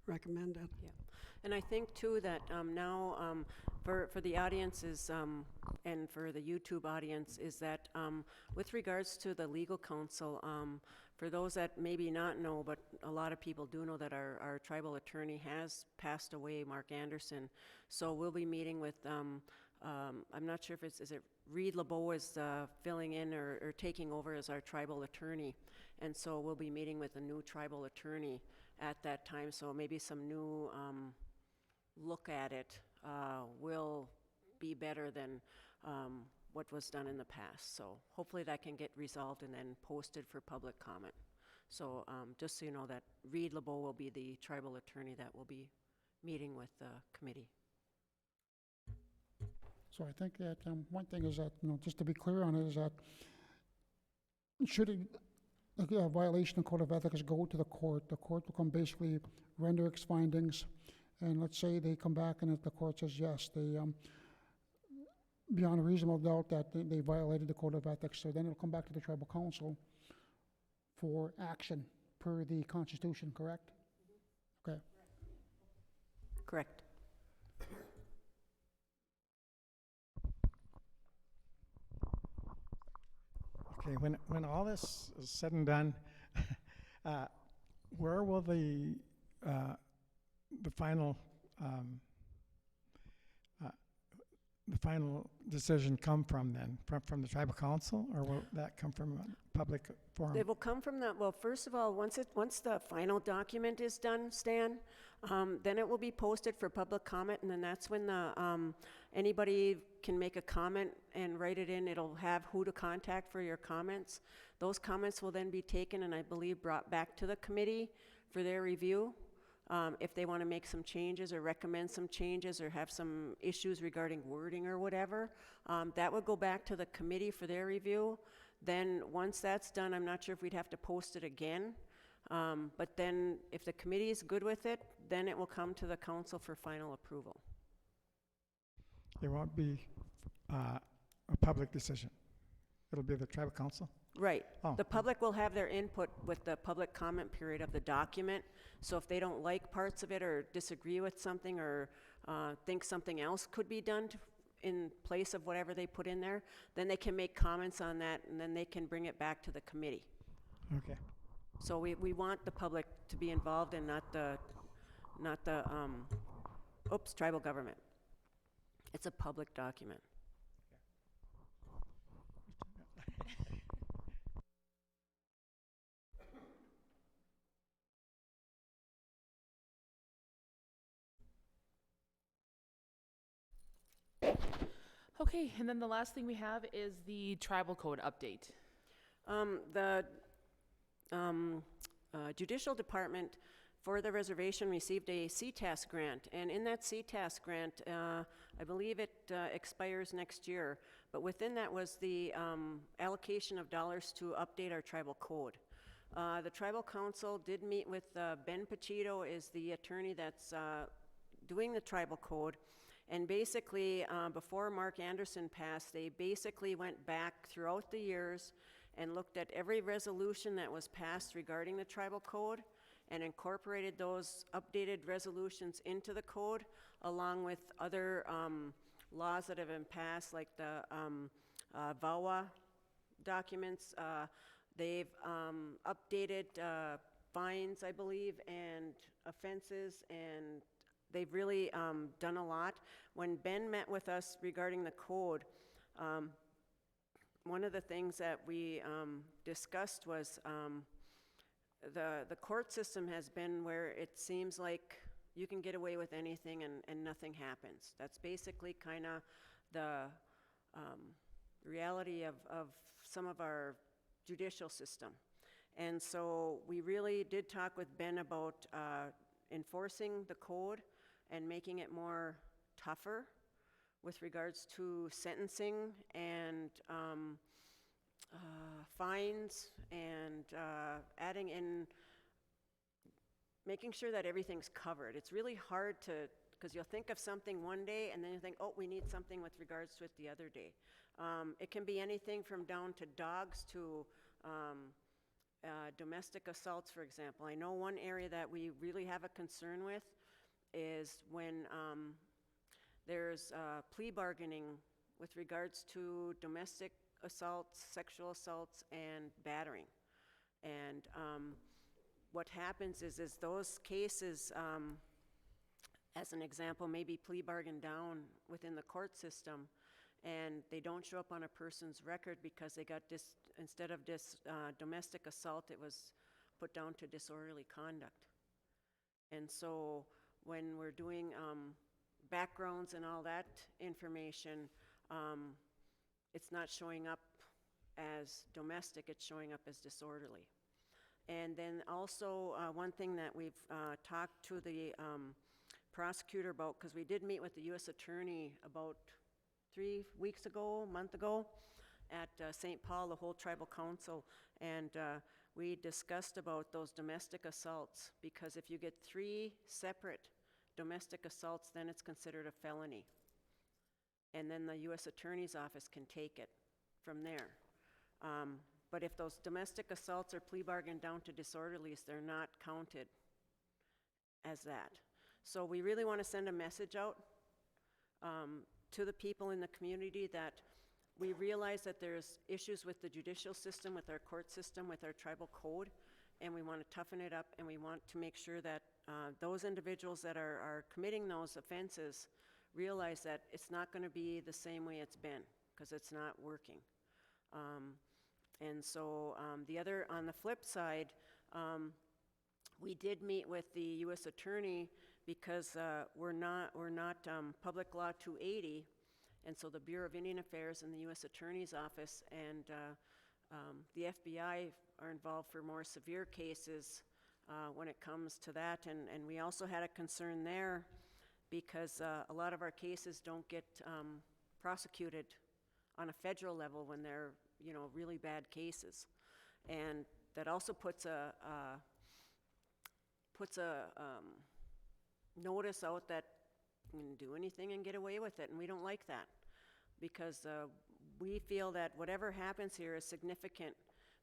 recommend it. Yeah, and I think too that now for the audiences and for the YouTube audience is that with regards to the legal counsel, for those that maybe not know, but a lot of people do know that our tribal attorney has passed away, Mark Anderson. So we'll be meeting with, I'm not sure if is it Reed LeBeau is filling in or taking over as our tribal attorney. And so we'll be meeting with a new tribal attorney at that time. So maybe some new look at it will be better than what was done in the past. So hopefully that can get resolved and then posted for public comment. So just so you know that Reed LeBeau will be the tribal attorney that will be meeting with the committee. So I think that one thing is that, just to be clear on it, is that should a violation of Code of Ethics go to the court will come basically render its findings, and let's say they come back and if the court says yes, they beyond a reasonable doubt that they violated the Code of Ethics, so then it'll come back to the tribal council for action per the Constitution, correct? Okay. Correct. Okay, when all this is said and done, where will the final decision come from then? From the tribal council, or will that come from a public forum? It will come from the, well, first of all, once the final document is done, Stan, then it will be posted for public comment, and then that's when anybody can make a comment and write it in. It'll have who to contact for your comments. Those comments will then be taken and I believe brought back to the committee for their review. If they want to make some changes or recommend some changes or have some issues regarding wording or whatever, that would go back to the committee for their review. Then once that's done, I'm not sure if we'd have to post it again, But then, if the committee is good with it, then it will come to the council for final approval. It won't be a public decision. It'll be the tribal council? Right. Oh. The public will have their input with the public comment period of the document. So if they don't like parts of it or disagree with something or think something else could be done in place of whatever they put in there, then they can make comments on that and then they can bring it back to the committee. Okay. So we want the public to be involved and not the tribal government. It's a public document. Okay, and then the last thing we have is the tribal code update. The judicial department for the reservation received a CTAS grant, and in that CTAS grant, I believe it expires next year, but within that was the allocation of dollars to update our tribal code. The tribal council did meet with Ben Pachito, is the attorney that's doing the tribal code, and basically, before Mark Anderson passed, they basically went back throughout the years and looked at every resolution that was passed regarding the tribal code and incorporated those updated resolutions into the code, along with other laws that have been passed, like the VAWA documents. They've updated fines, I believe, and offenses, and they've really done a lot. When Ben met with us regarding the code, one of the things that we discussed was the court system has been where it seems like you can get away with anything and nothing happens. That's basically kind of the reality of some of our judicial system. And so we really did talk with Ben about enforcing the code and making it more tougher with regards to sentencing and fines and adding in, making sure that everything's covered. It's really hard to, because you'll think of something one day and then you think, oh, we need something with regards to it the other day. It can be anything from down to dogs to domestic assaults, for example. I know one area that we really have a concern with is when there's plea bargaining with regards to domestic assaults, sexual assaults, and battering. And what happens is those cases, as an example, maybe plea bargained down within the court system, and they don't show up on a person's record because they got instead of domestic assault, it was put down to disorderly conduct. And so when we're doing backgrounds and all that information, it's not showing up as domestic, it's showing up as disorderly. And then also one thing that we've talked to the prosecutor about, because we did meet with the U.S. Attorney about 3 weeks ago, a month ago, at St. Paul, the whole tribal council, and we discussed about those domestic assaults, because if you get 3 separate domestic assaults, then it's considered a felony. And then the U.S. Attorney's Office can take it from there. But if those domestic assaults are plea bargained down to disorderlies, they're not counted as that. So we really want to send a message out to the people in the community that we realize that there's issues with the judicial system, with our court system, with our tribal code, and we want to toughen it up, and we want to make sure that those individuals that are committing those offenses realize that it's not going to be the same way it's been, because it's not working. And so on the flip side, we did meet with the U.S. Attorney because we're not Public Law 280, and so the Bureau of Indian Affairs and the U.S. Attorney's Office and the FBI are involved for more severe cases when it comes to that, and we also had a concern there because a lot of our cases don't get prosecuted on a federal level when they're really bad cases, and that also puts puts a notice out that you can do anything and get away with it, and we don't like that, because we feel that whatever happens here is significant,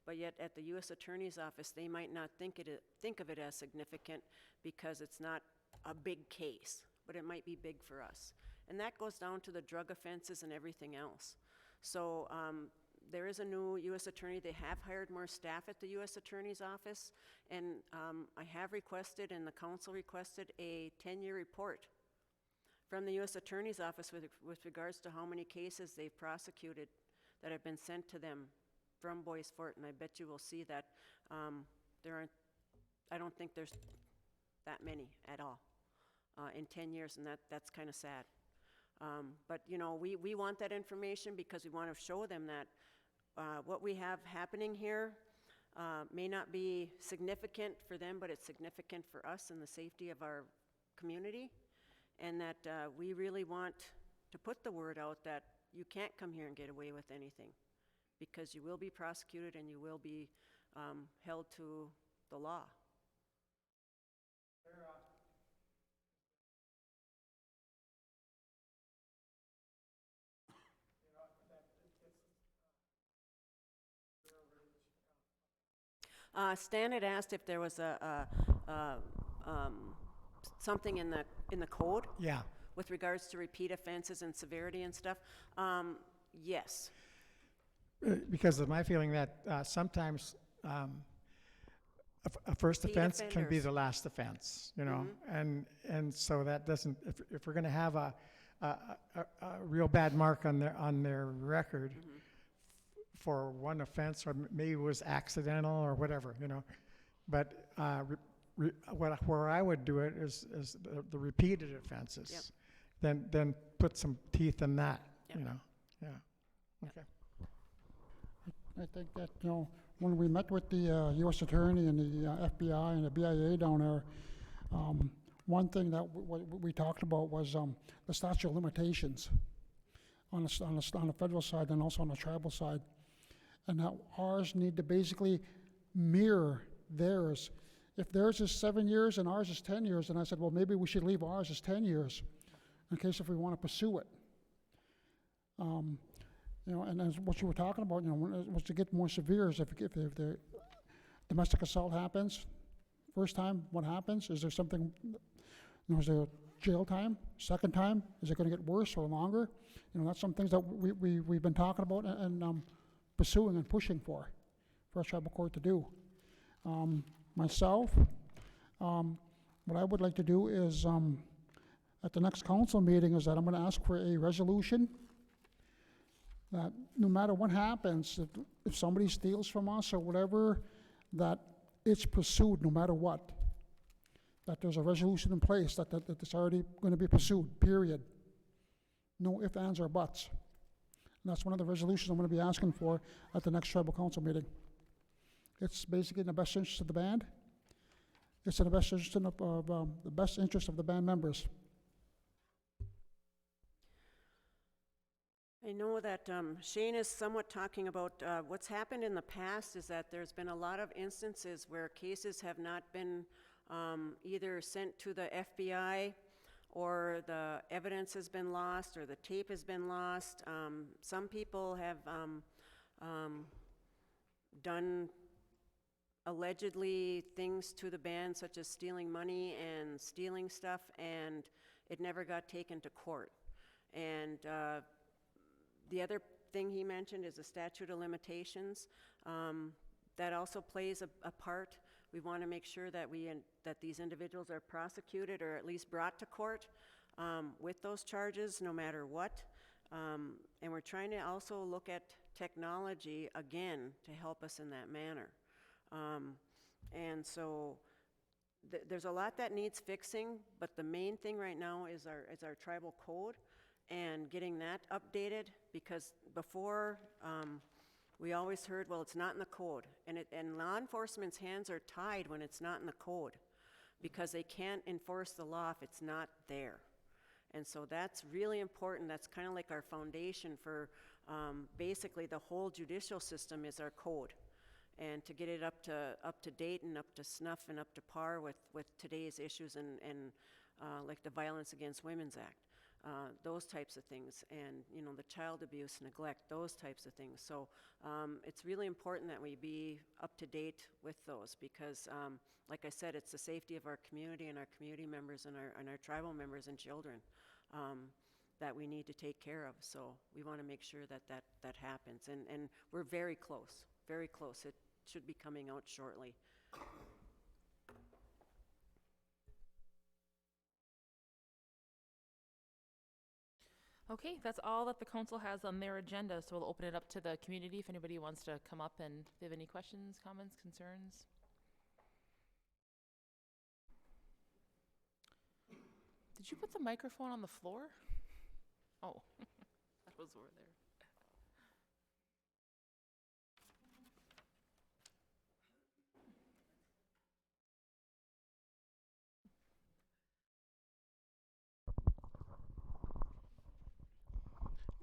but yet at the U.S. Attorney's Office, they might not think of it as significant because it's not a big case, but it might be big for us. And that goes down to the drug offenses and everything else. So there is a new U.S. Attorney. They have hired more staff at the U.S. Attorney's Office, and I have requested, and the council requested, a 10-year report from the U.S. Attorney's Office with regards to how many cases they've prosecuted that have been sent to them from Bois Forte, and I bet you will see that I don't think there's that many at all in 10 years, and that's kind of sad. But you know, we want that information because we want to show them that what we have happening here may not be significant for them, but it's significant for us and the safety of our community, and that we really want to put the word out that you can't come here and get away with anything, because you will be prosecuted and you will be held to the law. Stan had asked if there was something in the code. Yeah. With regards to repeat offenses and severity and stuff. Yes. Because of my feeling that sometimes a first Repeat offense can be offenders. the last offense, you know, and so that doesn't, if we're going to have a real bad mark on their record for one offense, or maybe it was accidental or whatever, you know, but where I would do it is the repeated offenses. Yep. Then put some teeth in that, Yep. you know. Yeah. Okay. I think that, you know, when we met with the U.S. Attorney and the FBI and the BIA down there, one thing that we talked about was the statute of limitations on the federal side and also on the tribal side. And that ours need to basically mirror theirs. If theirs is 7 years and ours is 10 years, and I said, well, maybe we should leave ours as 10 years in case if we want to pursue it. You know, and as what you were talking about, you know, was to get more severe. Is if the domestic assault happens, first time, what happens? Is there something, you know, is there jail time? Second time, is it going to get worse or longer? You know, that's some things that we've been talking about and pursuing and pushing for our tribal court to do. Myself, what I would like to do is at the next council meeting is that I'm going to ask for a resolution that no matter what happens, if somebody steals from us or whatever, that it's pursued no matter what. That there's a resolution in place that it's already going to be pursued, period. No ifs, ands, or buts. And that's one of the resolutions I'm going to be asking for at the next tribal council meeting. It's basically in the best interest of the band. It's in the best interest of the band members. I know that Shane is somewhat talking about what's happened in the past is that there's been a lot of instances where cases have not been either sent to the FBI, or the evidence has been lost, or the tape has been lost. Some people have done allegedly things to the band, such as stealing money and stealing stuff, and it never got taken to court. And the other thing he mentioned is the statute of limitations. That also plays a part. We want to make sure that that these individuals are prosecuted or at least brought to court with those charges, no matter what. And we're trying to also look at technology again to help us in that manner. And so there's a lot that needs fixing, but the main thing right now is our tribal code and getting that updated, because before we always heard, well, it's not in the code, and law enforcement's hands are tied when it's not in the code, because they can't enforce the law if it's not there. And so that's really important. That's kind of like our foundation for basically the whole judicial system is our code. and to get it up to date and up to snuff and up to par with today's issues and like the Violence Against Women's Act. Those types of things, and the child abuse, neglect, those types of things. So it's really important that we be up to date with those, because like I said, it's the safety of our community and our community members and our tribal members and children that we need to take care of. So we want to make sure that happens, and we're very close. It should be coming out shortly. Okay, that's all that the council has on their agenda, so we'll open it up to the community if anybody wants to come up and if they have any questions, comments, concerns. Did you put the microphone on the floor? Oh, that was over there.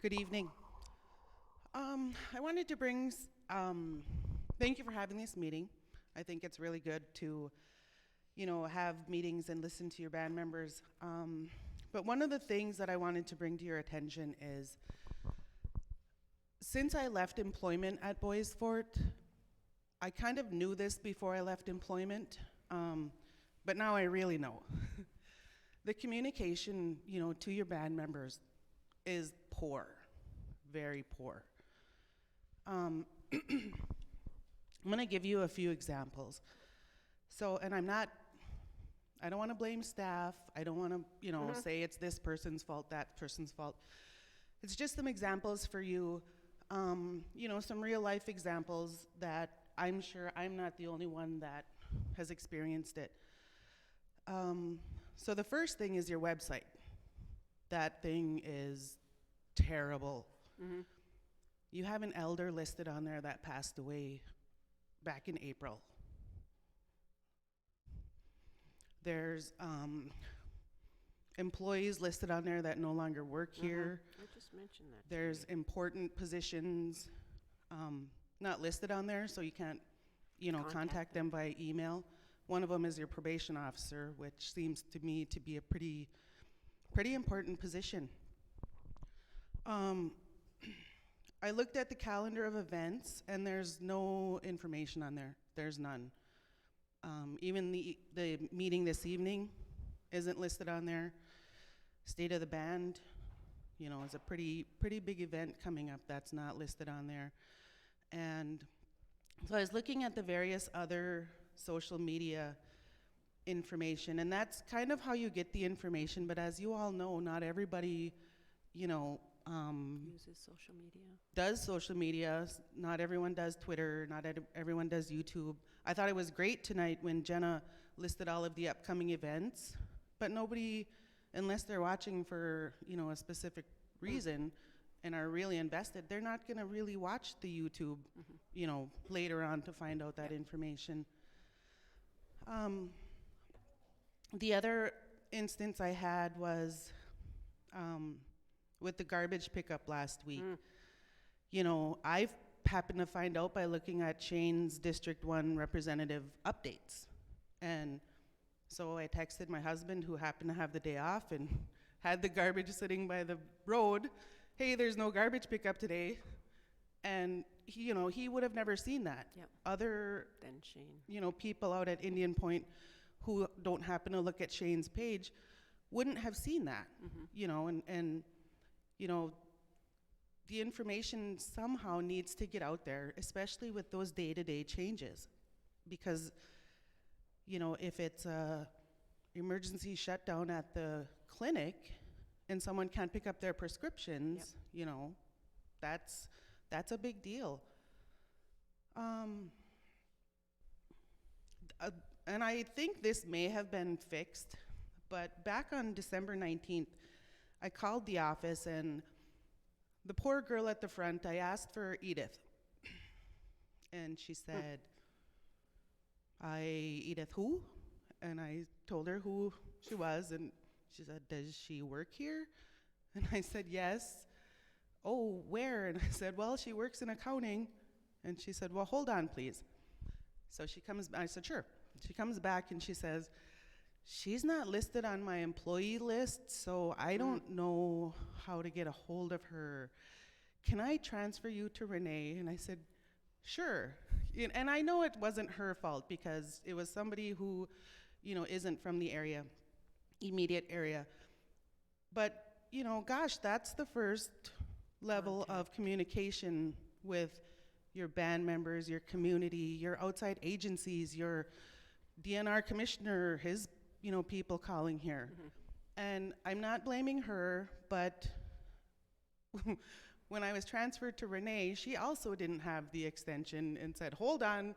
Good evening. I wanted to thank you for having this meeting. I think it's really good to, have meetings and listen to your band members. But one of the things that I wanted to bring to your attention is, since I left employment at Bois Forte, I kind of knew this before I left employment, but now I really know. The communication, to your band members is poor, very poor. I'm gonna give you a few examples. So, and I don't wanna blame staff. I don't wanna, say it's this person's fault, that person's fault. It's just some examples for you, some real life examples that I'm sure I'm not the only one that has experienced it. So the first thing is your website. That thing is terrible. Mm-hmm. You have an elder listed on there that passed away back in April. There's employees listed on there that no longer work here. I just mentioned that. There's important positions not listed on there, so you can't, contact them by email. One of them is your probation officer, which seems to me to be a pretty important position. I looked at the calendar of events, and there's no information on there. There's none. Even the meeting this evening isn't listed on there. State of the band, is a pretty big event coming up that's not listed on there. And so I was looking at the various other social media information, and that's kind of how you get the information, but as you all know, not everybody, Uses social media. does social media. Not everyone does Twitter, not everyone does YouTube. I thought it was great tonight when Jenna listed all of the upcoming events, but nobody, unless they're watching for, a specific reason and are really invested, they're not gonna really watch the YouTube, later on to find out that information. The other instance I had was with the garbage pickup last week. I've happened to find out by looking at Shane's District 1 representative updates. And so I texted my husband, who happened to have the day off and had the garbage sitting by the road, hey, there's no garbage pickup today. And he would have never seen that. Yep. Other Then Shane. People out at Indian Point who don't happen to look at Shane's page wouldn't have seen that. And the information somehow needs to get out there, especially with those day-to-day changes. Because, if it's a emergency shutdown at the clinic and someone can't pick up their prescriptions, that's a big deal. And I think this may have been fixed, but back on December 19th, I called the office, and the poor girl at the front, I asked for Edith. And she said, Edith who? And I told her who she was, and she said, does she work here? And I said, yes. Oh, where? And I said, well, she works in accounting. And she said, well, hold on, please. So she comes, I said, sure. She comes back and she says, she's not listed on my employee list, so I don't know how to get a hold of her. Can I transfer you to Renee? And I said, sure. And I know it wasn't her fault because it was somebody who, isn't from the area, immediate area. But, gosh, that's the first level of communication with your band members, your community, your outside agencies, your DNR commissioner, his, people calling here. And I'm not blaming her, but when I was transferred to Renee, she also didn't have the extension and said, hold on,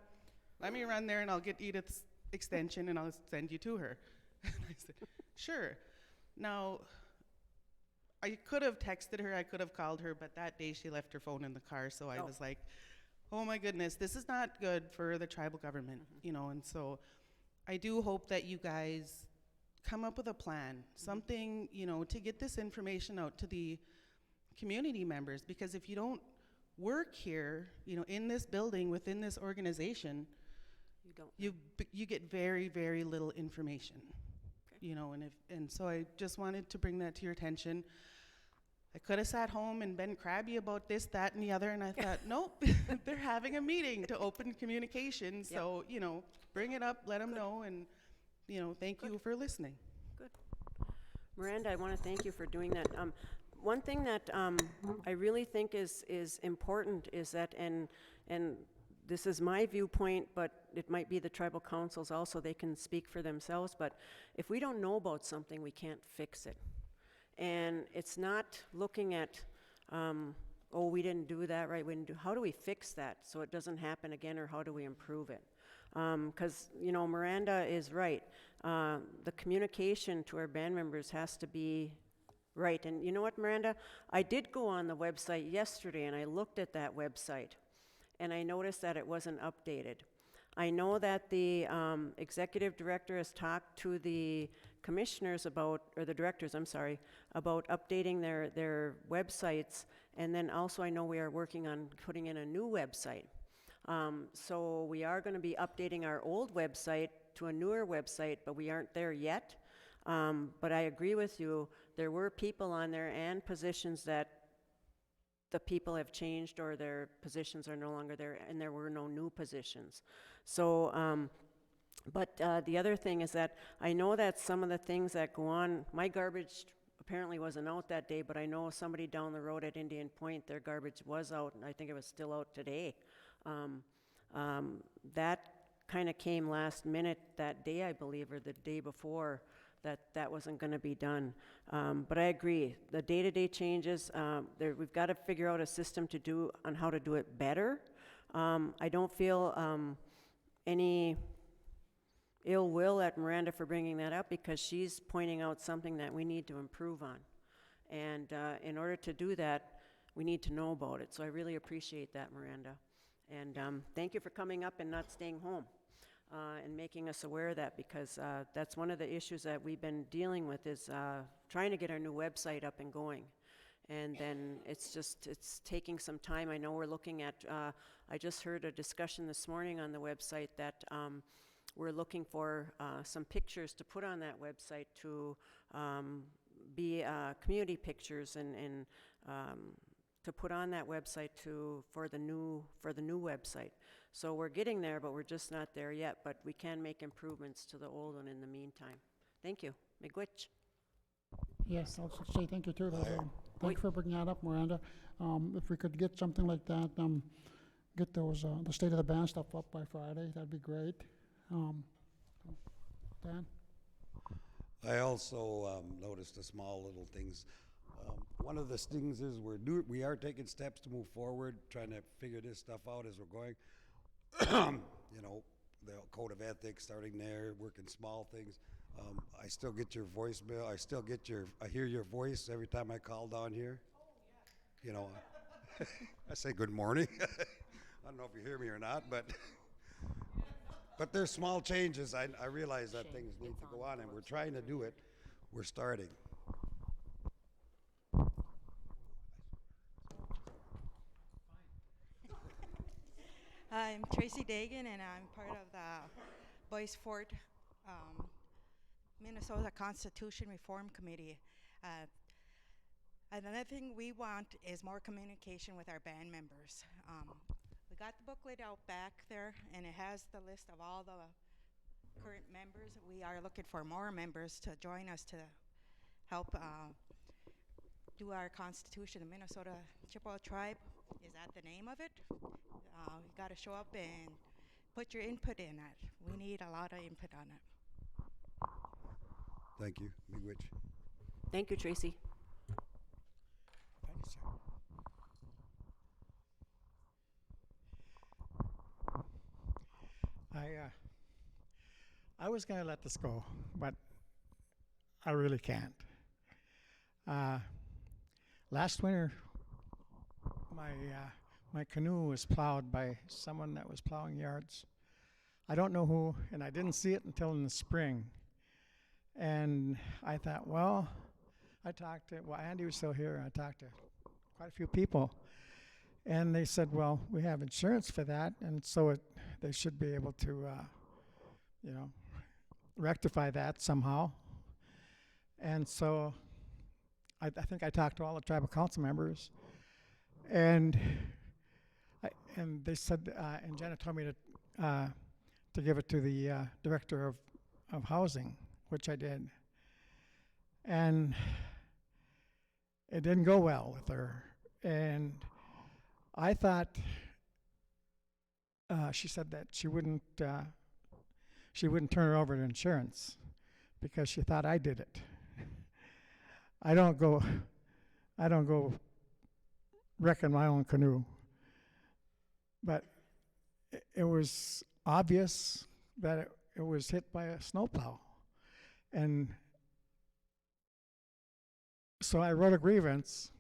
let me run there and I'll get Edith's extension and I'll send you to her. And I said, sure. Now, I could have texted her, I could have called her, but that day she left her phone in the car, so I was like, oh my goodness, this is not good for the tribal government, and so I do hope that you guys come up with a plan, something, to get this information out to the community members, because if you don't work here, in this building, within this organization, you get very, very little information, and so I just wanted to bring that to your attention. I could have sat home and been crabby about this, that, and the other, and I thought, nope, they're having a meeting to open communication, so, bring it up, let them know, and, thank you for listening. Good. Miranda, I want to thank you for doing that. One thing that I really think is important is that, and this is my viewpoint, but it might be the tribal councils also, they can speak for themselves, but if we don't know about something, we can't fix it. And it's not looking at, oh, we didn't do that right, how do we fix that so it doesn't happen again, or how do we improve it? Because, Miranda is right. The communication to our band members has to be right. And you know what, Miranda? I did go on the website yesterday, and I looked at that website, and I noticed that it wasn't updated. I know that the executive director has talked to the commissioners about, or the directors, I'm sorry, about updating their websites, and then also I know we are working on putting in a new website. So we are going to be updating our old website to a newer website, but we aren't there yet. But I agree with you, there were people on there and positions that the people have changed, or their positions are no longer there, and there were no new positions. So, but the other thing is that I know that some of the things that go on, my garbage apparently wasn't out that day, but I know somebody down the road at Indian Point, their garbage was out, and I think it was still out today. That kind of came last minute that day, I believe, or the day before, that wasn't going to be done. But I agree, the day-to-day changes, we've got to figure out a system to do on how to do it better. I don't feel any ill will at Miranda for bringing that up, because she's pointing out something that we need to improve on. And in order to do that, we need to know about it. So I really appreciate that, Miranda. And thank you for coming up and not staying home. And making us aware of that, because that's one of the issues that we've been dealing with, is trying to get our new website up and going. And then it's taking some time. I know we're looking at, I just heard a discussion this morning on the website that we're looking for some pictures to put on that website to be community pictures, and to put on that website for the new website. So we're getting there, but we're just not there yet, but we can make improvements to the old one in the meantime. Thank you. Miigwech. Yes, I'll just say thank you too. Thanks for bringing that up, Miranda. If we could get something like that, get those, the state of the band stuff up by Friday, that'd be great. Dan? I also noticed the small little things. One of the things is we are taking steps to move forward, trying to figure this stuff out as we're going. The code of ethics, starting there, working small things. I still get your voicemail. I hear your voice every time I call down here. I say good morning. I don't know if you hear me or not, but there's small changes. I realize that things need to go on, and we're trying to do it. We're starting. Hi, I'm Tracy Dagan, and I'm part of the Bois Forte, Minnesota Constitution Reform Committee. Another thing we want is more communication with our band members. We got the booklet out back there, and it has the list of all the current members. We are looking for more members to join us to help do our Constitution. The Minnesota Chippewa Tribe is at the name of it. You got to show up and put your input in it. We need a lot of input on it. Thank you. Miigwech. Thank you, Tracy. Thank you, sir. I was going to let this go, but I really can't. Last winter, my canoe was plowed by someone that was plowing yards. I don't know who, and I didn't see it until in the spring. And I thought, well, Andy was still here, and I talked to quite a few people. And they said, well, we have insurance for that, and so they should be able to, rectify that somehow. And so I think I talked to all the tribal council members, and they said, and Jenna told me to give it to the director of housing, which I did. And it didn't go well with her. And I thought, she said that she wouldn't turn it over to insurance because she thought I did it. I don't go wrecking my own canoe. But it was obvious that it was hit by a snowplow. And so I wrote a grievance,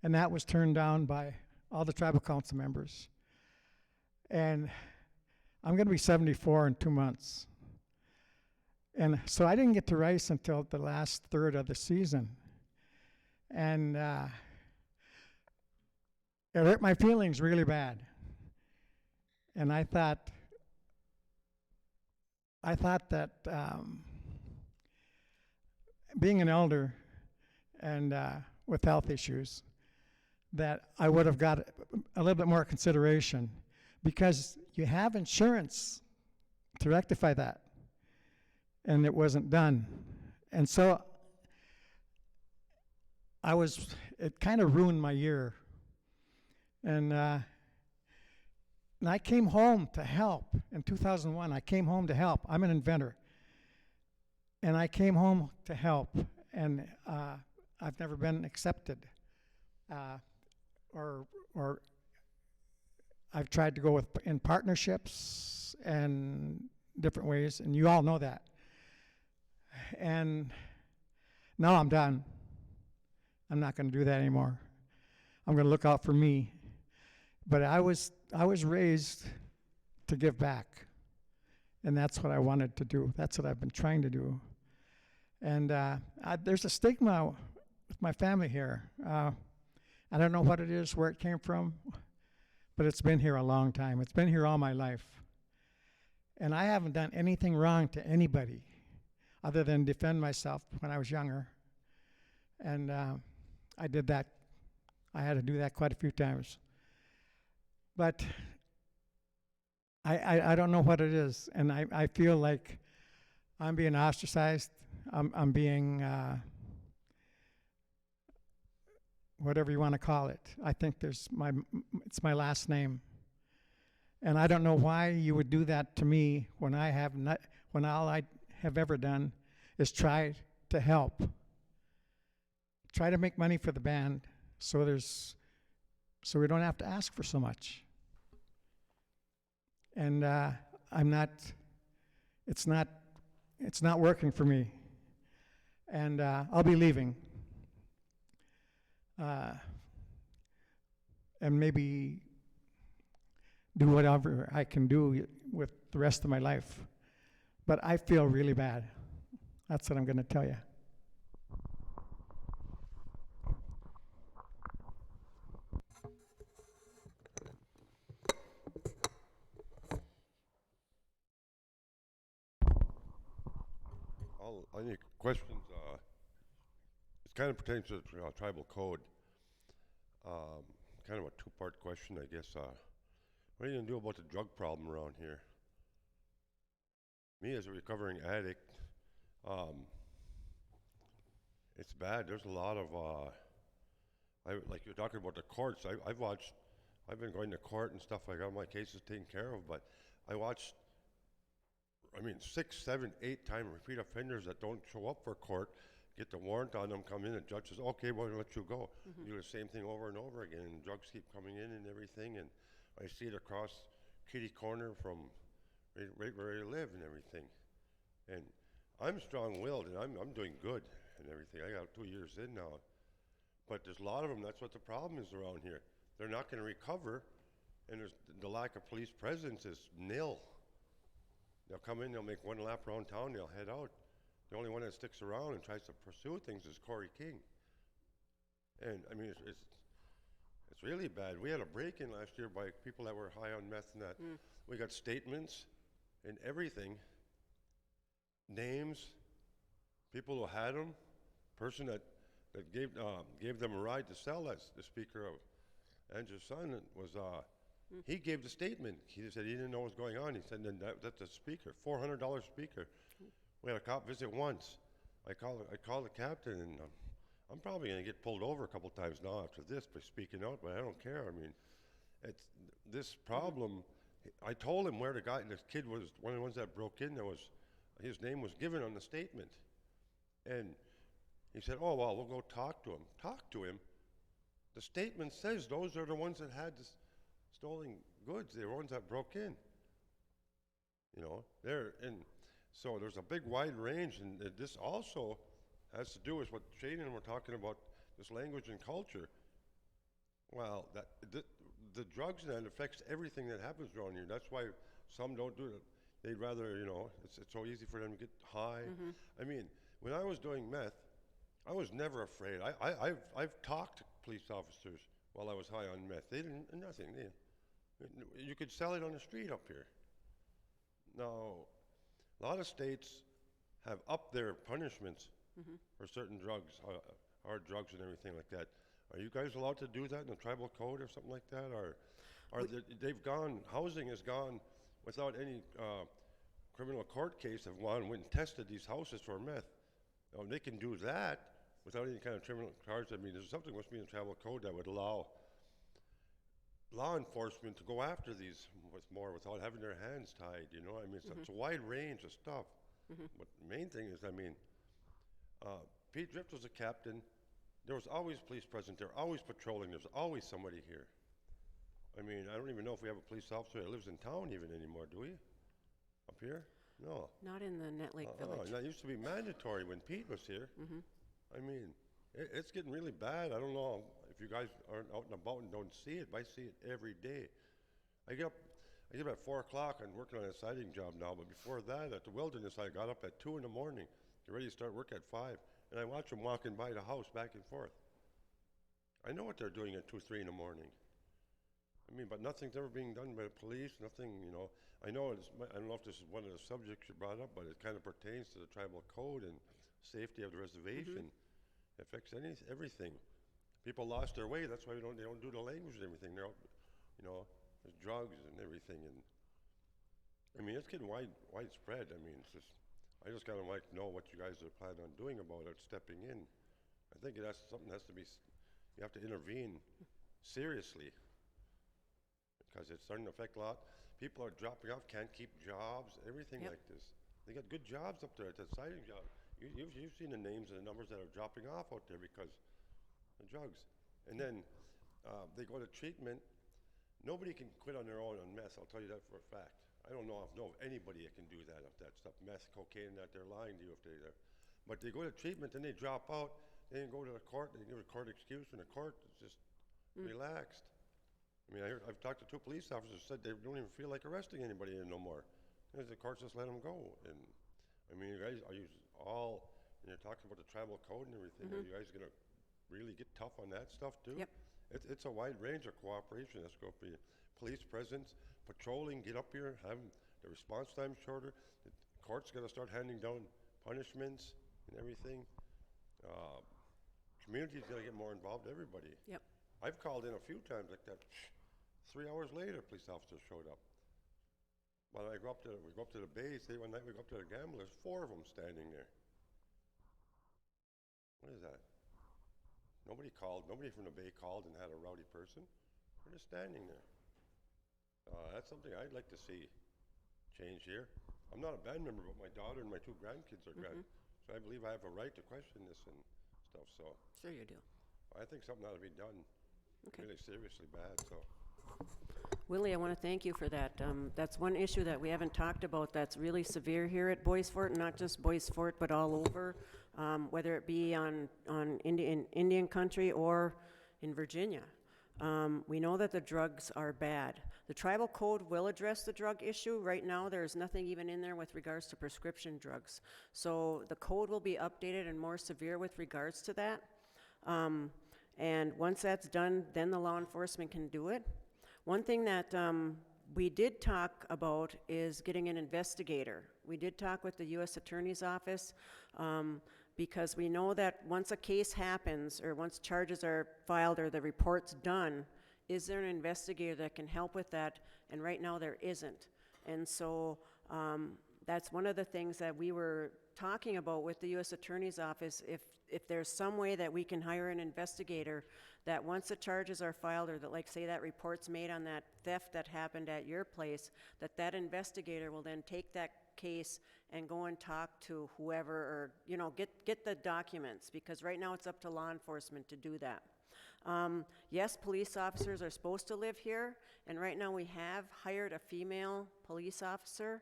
and that was turned down by all the tribal council members. And I'm going to be 74 in 2 months. And so I didn't get to race until the last third of the season. And it hurt my feelings really bad. And I thought that being an elder and with health issues, that I would have got a little bit more consideration, because you have insurance to rectify that, and it wasn't done. And so it kind of ruined my year. And I came home to help in 2001. I came home to help. I'm an inventor. And I came home to help, and I've never been accepted. Or I've tried to go in partnerships and different ways, and you all know that. And now I'm done. I'm not going to do that anymore. I'm going to look out for me. But I was raised to give back, and that's what I wanted to do. That's what I've been trying to do. And there's a stigma with my family here. I don't know what it is, where it came from, but it's been here a long time. It's been here all my life. And I haven't done anything wrong to anybody other than defend myself when I was younger. And I did that. I had to do that quite a few times. But I don't know what it is, and I feel like I'm being ostracized. I'm being whatever you want to call it. I think it's my last name, and I don't know why you would do that to me when when all I have ever done is try to help, try to make money for the band, so we don't have to ask for so much. And it's not working for me. And I'll be leaving. And maybe do whatever I can do with the rest of my life. But I feel really bad. That's what I'm going to tell you. Any questions? It kind of pertains to the tribal code. Kind of a two-part question, I guess. What are you gonna do about the drug problem around here? Me as a recovering addict, it's bad. There's a lot of, like you're talking about the courts. I've been going to court and stuff. I got my cases taken care of, but I watched, 6, 7, 8 time repeat offenders that don't show up for court, get the warrant on them, come in, and judge says, okay, we're gonna let you go. Do the same thing over and over again, and drugs keep coming in and everything, and I see it across kitty corner from right where I live and everything. And I'm strong-willed, and I'm doing good and everything. I got 2 years in now. But there's a lot of them, that's what the problem is around here. They're not gonna recover, and the lack of police presence is nil. They'll come in, they'll make one lap around town, they'll head out. The only one that sticks around and tries to pursue things is Corey King. And it's really bad. We had a break-in last year by people that were high on meth and that. We got statements and everything, names, people who had them, person that gave them a ride to sell that, the speaker of Andrew's son was, he gave the statement. He said he didn't know what was going on. He said, that's a speaker, $400 speaker. We had a cop visit once. I called the captain, and I'm probably going to get pulled over a couple times now after this by speaking out, but I don't care. It's this problem. I told him where the guy, this kid was one of the ones that broke in. His name was given on the statement, and he said, "Oh well, we'll go talk to him." Talk to him. The statement says those are the ones that had the stolen goods. They were the ones that broke in. So there's a big wide range, and this also has to do with what Shane and we're talking about, this language and culture. Well, the drugs and that affects everything that happens around here. That's why some don't do it. They'd rather, it's so easy for them to get high. When I was doing meth, I was never afraid. I've talked to police officers while I was high on meth. They didn't, nothing. You could sell it on the street up here. Now, a lot of states have upped their punishments for certain drugs, hard drugs and everything like that. Are you guys allowed to do that in the tribal code or something like that? Or they've gone, housing has gone without any criminal court case, have gone and went and tested these houses for meth. Now, they can do that without any kind of criminal charge. There's something must be in the tribal code that would allow law enforcement to go after these without having their hands tied, it's a wide range of stuff. But the main thing is, Pete Drift was a captain. There was always police present there, always patrolling. There's always somebody here. I don't even know if we have a police officer that lives in town even anymore, do we? Up here? No. Not in the Nett Lake Village. That used to be mandatory when Pete was here. It's getting really bad. I don't know if you guys aren't out and about and don't see it, but I see it every day. I get up at 4 o'clock. I'm working on a siding job now, but before that, at the Wilderness, I got up at 2 in the morning, get ready to start work at 5, and I watch them walking by the house back and forth. I know what they're doing at 2, 3 in the morning. But nothing's ever being done by the police, nothing, I know I don't know if this is one of the subjects you brought up, but it kind of pertains to the tribal code and safety of the reservation. It affects everything. People lost their way, that's why they don't do the language and everything. They're out, there's drugs and everything, and it's getting widespread. I just kind of like to know what you guys are planning on doing about it, stepping in. I think something has to be, you have to intervene seriously, because it's starting to affect a lot. People are dropping off, can't keep jobs, everything like this. They got good jobs up there at the siding job. You've seen the names and the numbers that are dropping off out there because of drugs. And then they go to treatment. Nobody can quit on their own on meth, I'll tell you that for a fact. I don't know of anybody that can do that, if that stuff, meth, cocaine, that they're lying to you if they're there. But they go to treatment, then they drop out, they go to the court, they give a court excuse, and the court is just relaxed. I've talked to 2 police officers who said they don't even feel like arresting anybody no more. Because the courts just let them go. And you guys, are you all, and you're talking about the tribal code and everything, are you guys going to really get tough on that stuff too? Yep. It's a wide range of cooperation. That's going to be police presence, patrolling, get up here, have the response time shorter. The court's got to start handing down punishments and everything. Community's gotta get more involved, everybody. Yep. I've called in a few times like that. 3 hours later, police officers showed up. When we go up to the base, one night we go up to the gamblers, 4 of them standing there. What is that? Nobody from the bay called and had a rowdy person. They're just standing there. That's something I'd like to see change here. I'm not a band member, but my daughter and my 2 grandkids are so I believe I have a right to question this and stuff, so. Sure you do. I think something ought to be done really seriously bad, so. Willie, I want to thank you for that. That's one issue that we haven't talked about that's really severe here at Bois Forte, not just Bois Forte, but all over, whether it be on Indian country or in Virginia. We know that the drugs are bad. The tribal code will address the drug issue. Right now, there's nothing even in there with regards to prescription drugs. So the code will be updated and more severe with regards to that. And once that's done, then the law enforcement can do it. One thing that we did talk about is getting an investigator. We did talk with the U.S. Attorney's Office because we know that once a case happens or once charges are filed or the report's done, is there an investigator that can help with that? And right now there isn't. And so that's one of the things that we were talking about with the U.S. Attorney's Office, if there's some way that we can hire an investigator that once the charges are filed or that, like, say that report's made on that theft that happened at your place, that investigator will then take that case and go and talk to whoever or, you know, get the documents, because right now it's up to law enforcement to do that. Yes, police officers are supposed to live here, and right now we have hired a female police officer,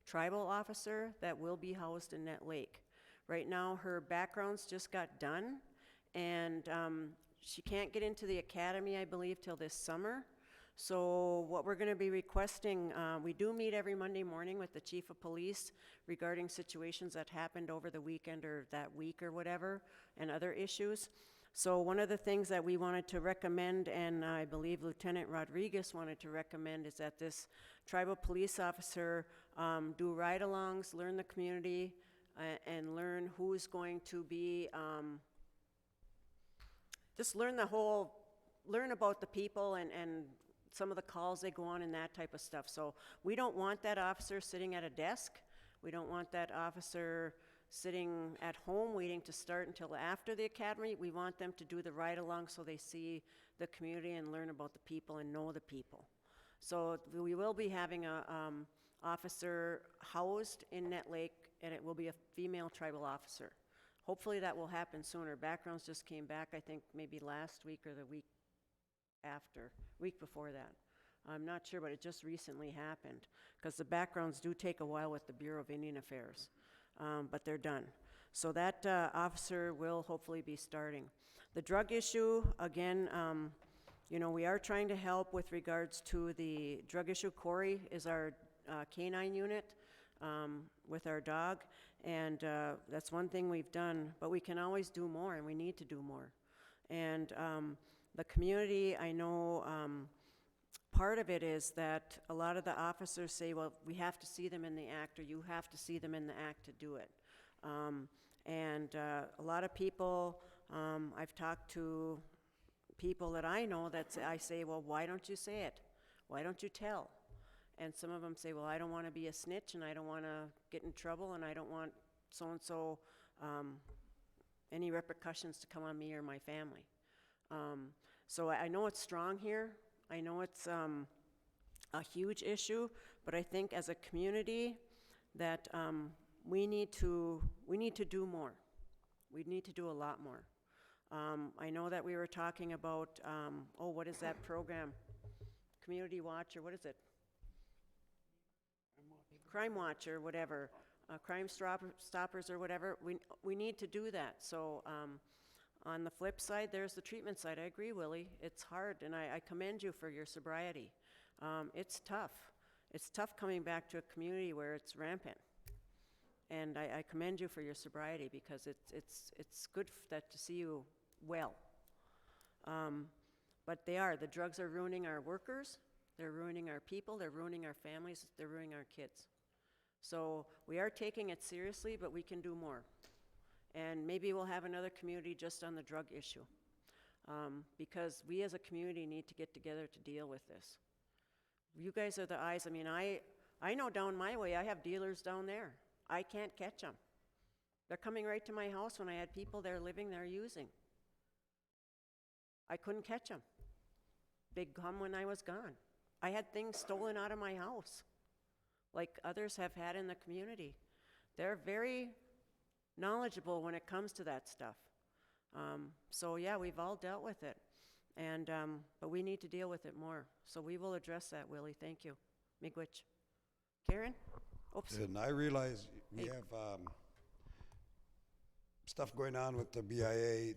tribal officer, that will be housed in Nett Lake. Right now her backgrounds just got done, and she can't get into the academy, I believe, till this summer. So what we're going to be requesting, we do meet every Monday morning with the chief of police regarding situations that happened over the weekend or that week or whatever, and other issues. So one of the things that we wanted to recommend, and I believe Lieutenant Rodriguez wanted to recommend, is that this tribal police officer do ride-alongs, learn the community, and learn who's going to be, just learn about the people and some of the calls they go on and that type of stuff. So we don't want that officer sitting at a desk. We don't want that officer sitting at home waiting to start until after the academy. We want them to do the ride-along so they see the community and learn about the people and know the people. So we will be having a officer housed in Nett Lake, and it will be a female tribal officer. Hopefully that will happen sooner. Backgrounds just came back, I think, maybe last week or the week before that. I'm not sure, but it just recently happened, because the backgrounds do take a while with the Bureau of Indian Affairs, but they're done. So that officer will hopefully be starting. The drug issue, again, you know, we are trying to help with regards to the drug issue. Corey is our canine unit with our dog, and that's one thing we've done, but we can always do more, and we need to do more. And the community, I know part of it is that a lot of the officers say, well, we have to see them in the act, or you have to see them in the act to do it. And a lot of people, I've talked to people that I know that I say, well, why don't you say it? Why don't you tell? And some of them say, well, I don't want to be a snitch, and I don't want to get in trouble, and I don't want so-and-so any repercussions to come on me or my family. So I know it's strong here. I know it's a huge issue, but I think as a community that we need to do more. We need to do a lot more. I know that we were talking about, what is that program? Community Watch, or what is it? Crime Watch or whatever, Crime Stoppers or whatever. We need to do that. So on the flip side, there's the treatment side. I agree, Willie. It's hard, and I commend you for your sobriety. It's tough. It's tough coming back to a community where it's rampant. And I commend you for your sobriety, because it's good to see you well. But the drugs are ruining our workers, they're ruining our people, they're ruining our families, they're ruining our kids. So we are taking it seriously, but we can do more. And maybe we'll have another community just on the drug issue. Because we as a community need to get together to deal with this. You guys are the eyes. I mean, I know down my way, I have dealers down there. I can't catch them. They're coming right to my house when I had people there living there using. I couldn't catch them. They'd come when I was gone. I had things stolen out of my house, like others have had in the community. They're very knowledgeable when it comes to that stuff. So yeah, we've all dealt with it, and but we need to deal with it more. So we will address that, Willie. Thank you. Miigwech. Karen? Oops. And I realize we Hey. have stuff going on with the BIA.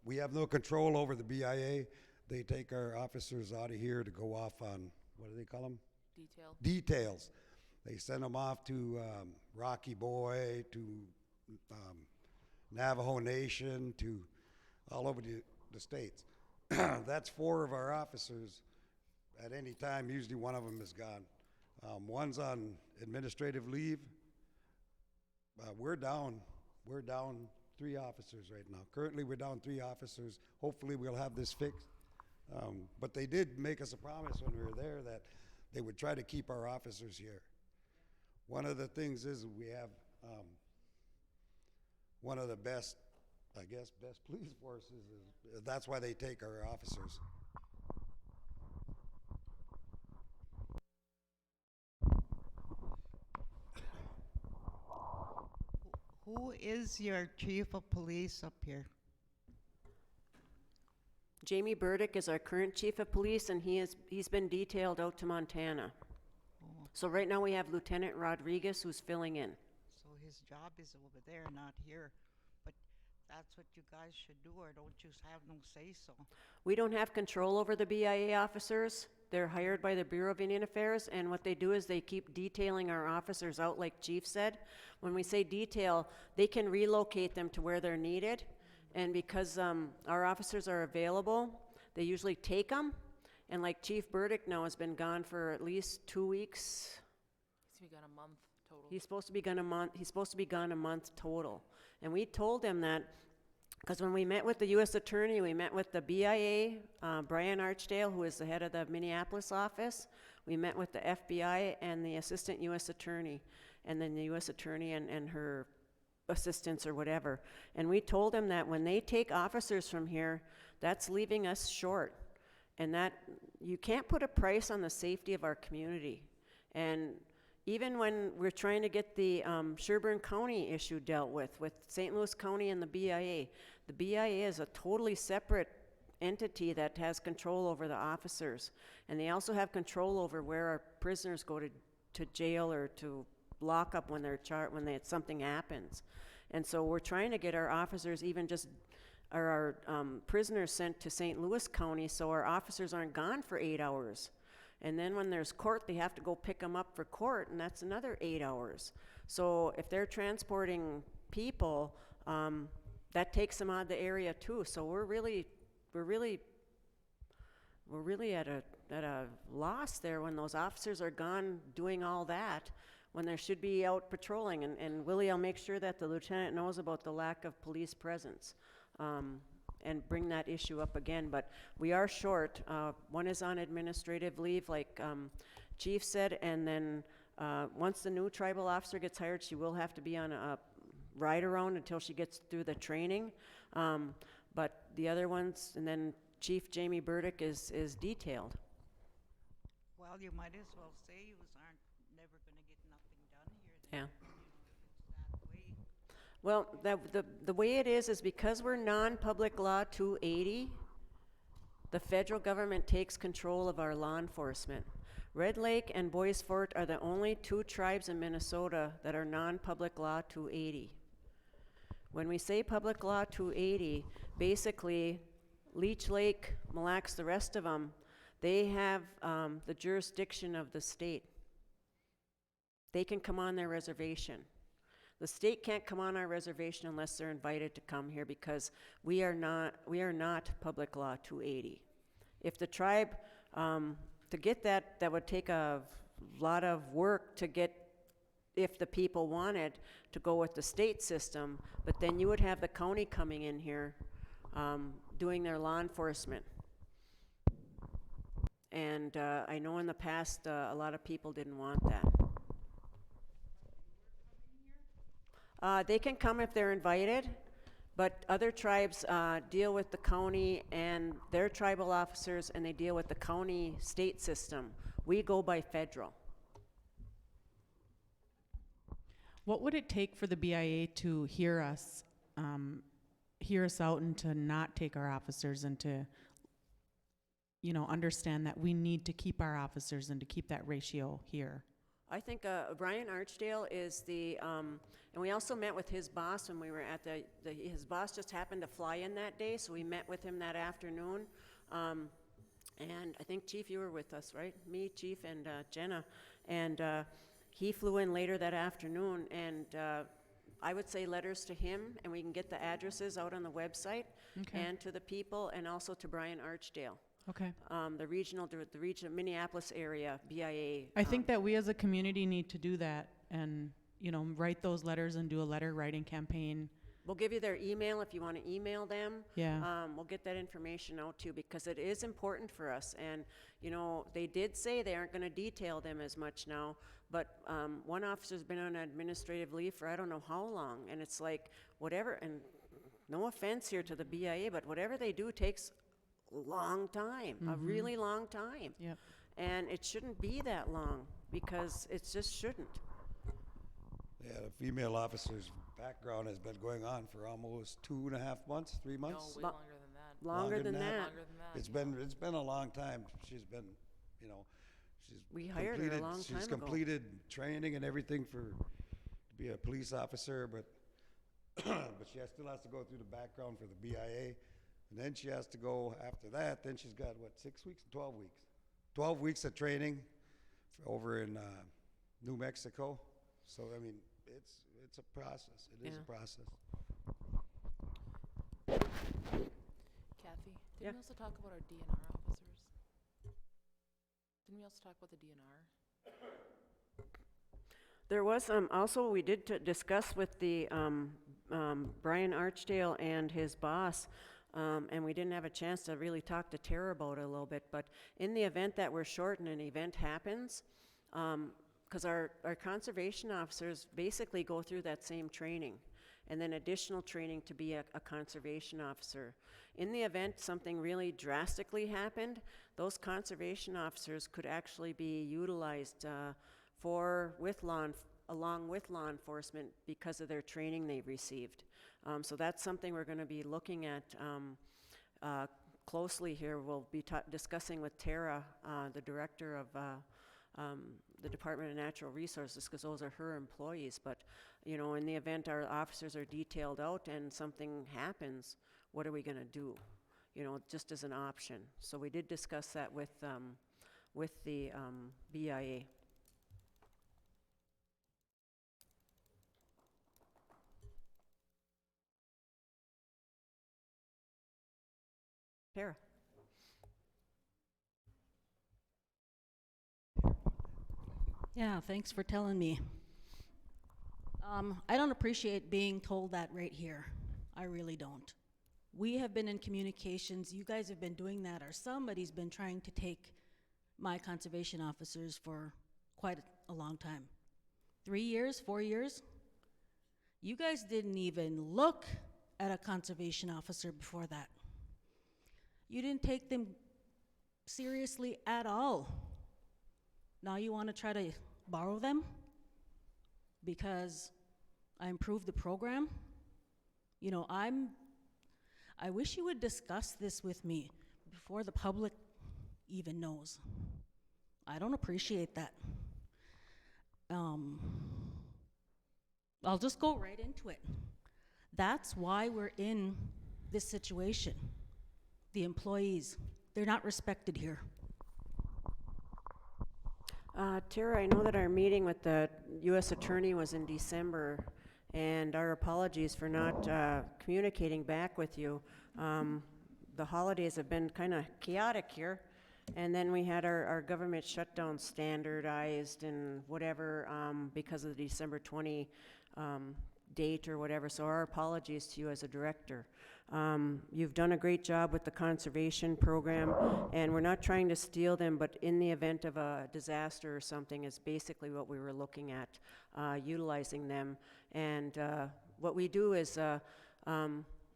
We have no control over the BIA. They take our officers out of here to go off on, what do they call them? Detail. Details. They send them off to Rocky Boy, to Navajo Nation, to all over the states. That's 4 of our officers at any time. Usually one of them is gone. One's on administrative leave. We're down 3 officers right now. Currently, we're down 3 officers. Hopefully, we'll have this fixed. But they did make us a promise when we were there that they would try to keep our officers here. One of the things is we have one of the best, I guess, best police forces. That's why they take our officers. Who is your chief of police up here? Jamie Burdick is our current chief of police, and he's been detailed out to Montana. Oh, So right now we have Lieutenant Rodriguez who's filling in. so his job is over there, not here. But that's what you guys should do, or don't you have no say-so? We don't have control over the BIA officers. They're hired by the Bureau of Indian Affairs, and what they do is they keep detailing our officers out, like Chief said. When we say detail, they can relocate them to where they're needed, and because our officers are available, they usually take them, and like Chief Burdick now has been gone for at least 2 weeks. So we got a month total. He's supposed to be gone a month total. And we told him that, because when we met with the U.S. Attorney, we met with the BIA, Brian Archdale, who is the head of the Minneapolis office. We met with the FBI and the Assistant U.S. Attorney, and then the U.S. Attorney and her assistants or whatever. And we told him that when they take officers from here, that's leaving us short. And that you can't put a price on the safety of our community. And even when we're trying to get the Sherburne County issue dealt with St. Louis County and the BIA is a totally separate entity that has control over the officers. And they also have control over where our prisoners go to jail or to lock up when something happens. And so we're trying to get our officers our prisoners sent to St. Louis County so our officers aren't gone for 8 hours. And then when there's court, they have to go pick them up for court, and that's another 8 hours. So if they're transporting people, that takes them out of the area too. So we're really at a loss there when those officers are gone doing all that, when they should be out patrolling. And Willie, I'll make sure that the lieutenant knows about the lack of police presence. And bring that issue up again, but we are short. One is on administrative leave, like Chief said, and then once the new tribal officer gets hired, she will have to be on a ride-around until she gets through the training. But the other ones, and then Chief Jamie Burdick is detailed. Well, you might as well say you aren't never gonna get nothing done here then. Yeah. It's that way. Well, the way it is because we're non-public law 280, the federal government takes control of our law enforcement. Red Lake and Bois Forte are the only 2 tribes in Minnesota that are non-public law 280. When we say public law 280, basically Leech Lake, Mille Lacs, the rest of them, they have the jurisdiction of the state. They can come on their reservation. The state can't come on our reservation unless they're invited to come here, because we are not public law 280. If the tribe, to get that would take a lot of work to get if the people wanted to go with the state system, but then you would have the county coming in here, doing their law enforcement. And I know in the past, a lot of people didn't want that. They can come if they're invited, but other tribes deal with the county and their tribal officers, and they deal with the county state system. We go by federal. What would it take for the BIA to hear us out and to not take our officers and to, understand that we need to keep our officers and to keep that ratio here? I think Brian Archdale is the, and we also met with his boss when we were at his boss just happened to fly in that day, so we met with him that afternoon. And I think, Chief, you were with us, right? Me, Chief, and Jenna. And he flew in later that afternoon, and I would say letters to him, and we can get the addresses out on the website, and to the people, and also to Brian Archdale. Okay. The regional Minneapolis area, BIA. I think that we as a community need to do that and, write those letters and do a letter writing campaign. We'll give you their email if you want to email them. Yeah. We'll get that information out too, because it is important for us. And, they did say they aren't going to detail them as much now, but one officer's been on administrative leave for I don't know how long. And it's like, whatever, and no offense here to the BIA, but whatever they do takes a long time, a really long time. Yep. And it shouldn't be that long, because it just shouldn't. Yeah, the female officer's background has been going on for almost 2.5 months, 3 months. No, way longer than that. Longer than that. Longer than that. It's been a long time. She's been, We hired her a long time she's ago. completed training and everything to be a police officer, but but she still has to go through the background for the BIA, and then she has to go after that. Then she's got 6 weeks, 12 weeks, 12 weeks of training over in New Mexico. So I mean, it's a process. It is a process. Kathy, didn't we also talk about our DNR officers? Didn't we also talk about the DNR? There was also, we did discuss with the Brian Archdale and his boss, and we didn't have a chance to really talk to Tara about it a little bit, but in the event that we're short and an event happens, because our conservation officers basically go through that same training, and then additional training to be a conservation officer. In the event something really drastically happened, those conservation officers could actually be utilized along with law enforcement because of their training they've received. So that's something we're going to be looking at closely here. We'll be discussing with Tara, the director of the Department of Natural Resources, because those are her employees. But in the event our officers are detailed out and something happens, what are we going to do? Just as an option. So we did discuss that with the BIA. Tara. Yeah, thanks for telling me. I don't appreciate being told that right here. I really don't. We have been in communications, you guys have been doing that, or somebody's been trying to take my conservation officers for quite a long time. 3 years, 4 years? You guys didn't even look at a conservation officer before that. You didn't take them seriously at all. Now you want to try to borrow them because I improved the program? I wish you would discuss this with me before the public even knows. I don't appreciate that. I'll just go right into it. That's why we're in this situation. The employees, they're not respected here. Tara, I know that our meeting with the U.S. Attorney was in December, and our apologies for not communicating back with you. The holidays have been kind of chaotic here, And then we had our government shutdown standardized and whatever, because of the December 20 date or whatever, so our apologies to you as a director. You've done a great job with the conservation program, and we're not trying to steal them, but in the event of a disaster or something is basically what we were looking at, utilizing them. And what we do is,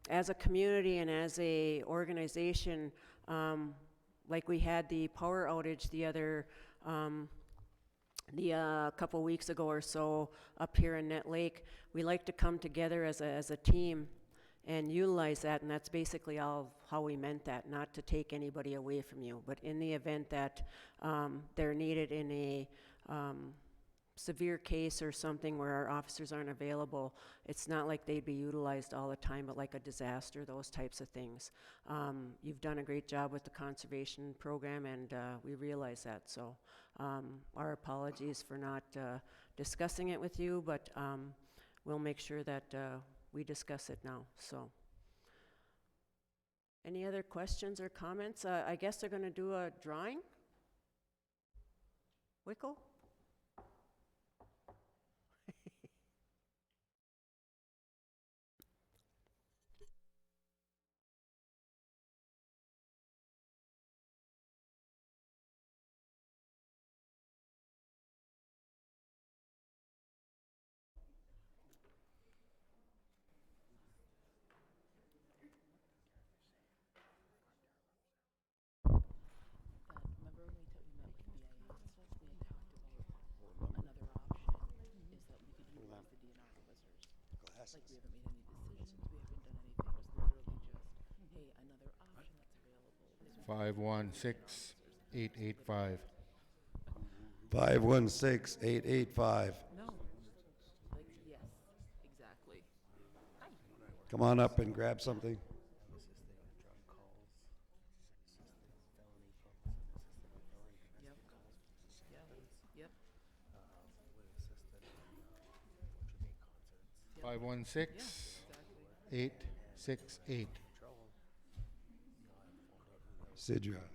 as a community and as a organization, like we had the power outage a couple weeks ago or so up here in Nett Lake, we like to come together as a team and utilize that, and that's basically all how we meant that, not to take anybody away from you, but in the event that they're needed in a severe case or something where our officers aren't available, it's not like they'd be utilized all the time, but like a disaster, those types of things. You've done a great job with the conservation program, and we realize that, so our apologies for not discussing it with you, but we'll make sure that we discuss it now. So, any other questions or comments? I guess they're going to do a drawing. Wickle? 516-885. 516-885. No. Yes, exactly. Come on up and grab something. Yep. Yep. 516-868. Sidra.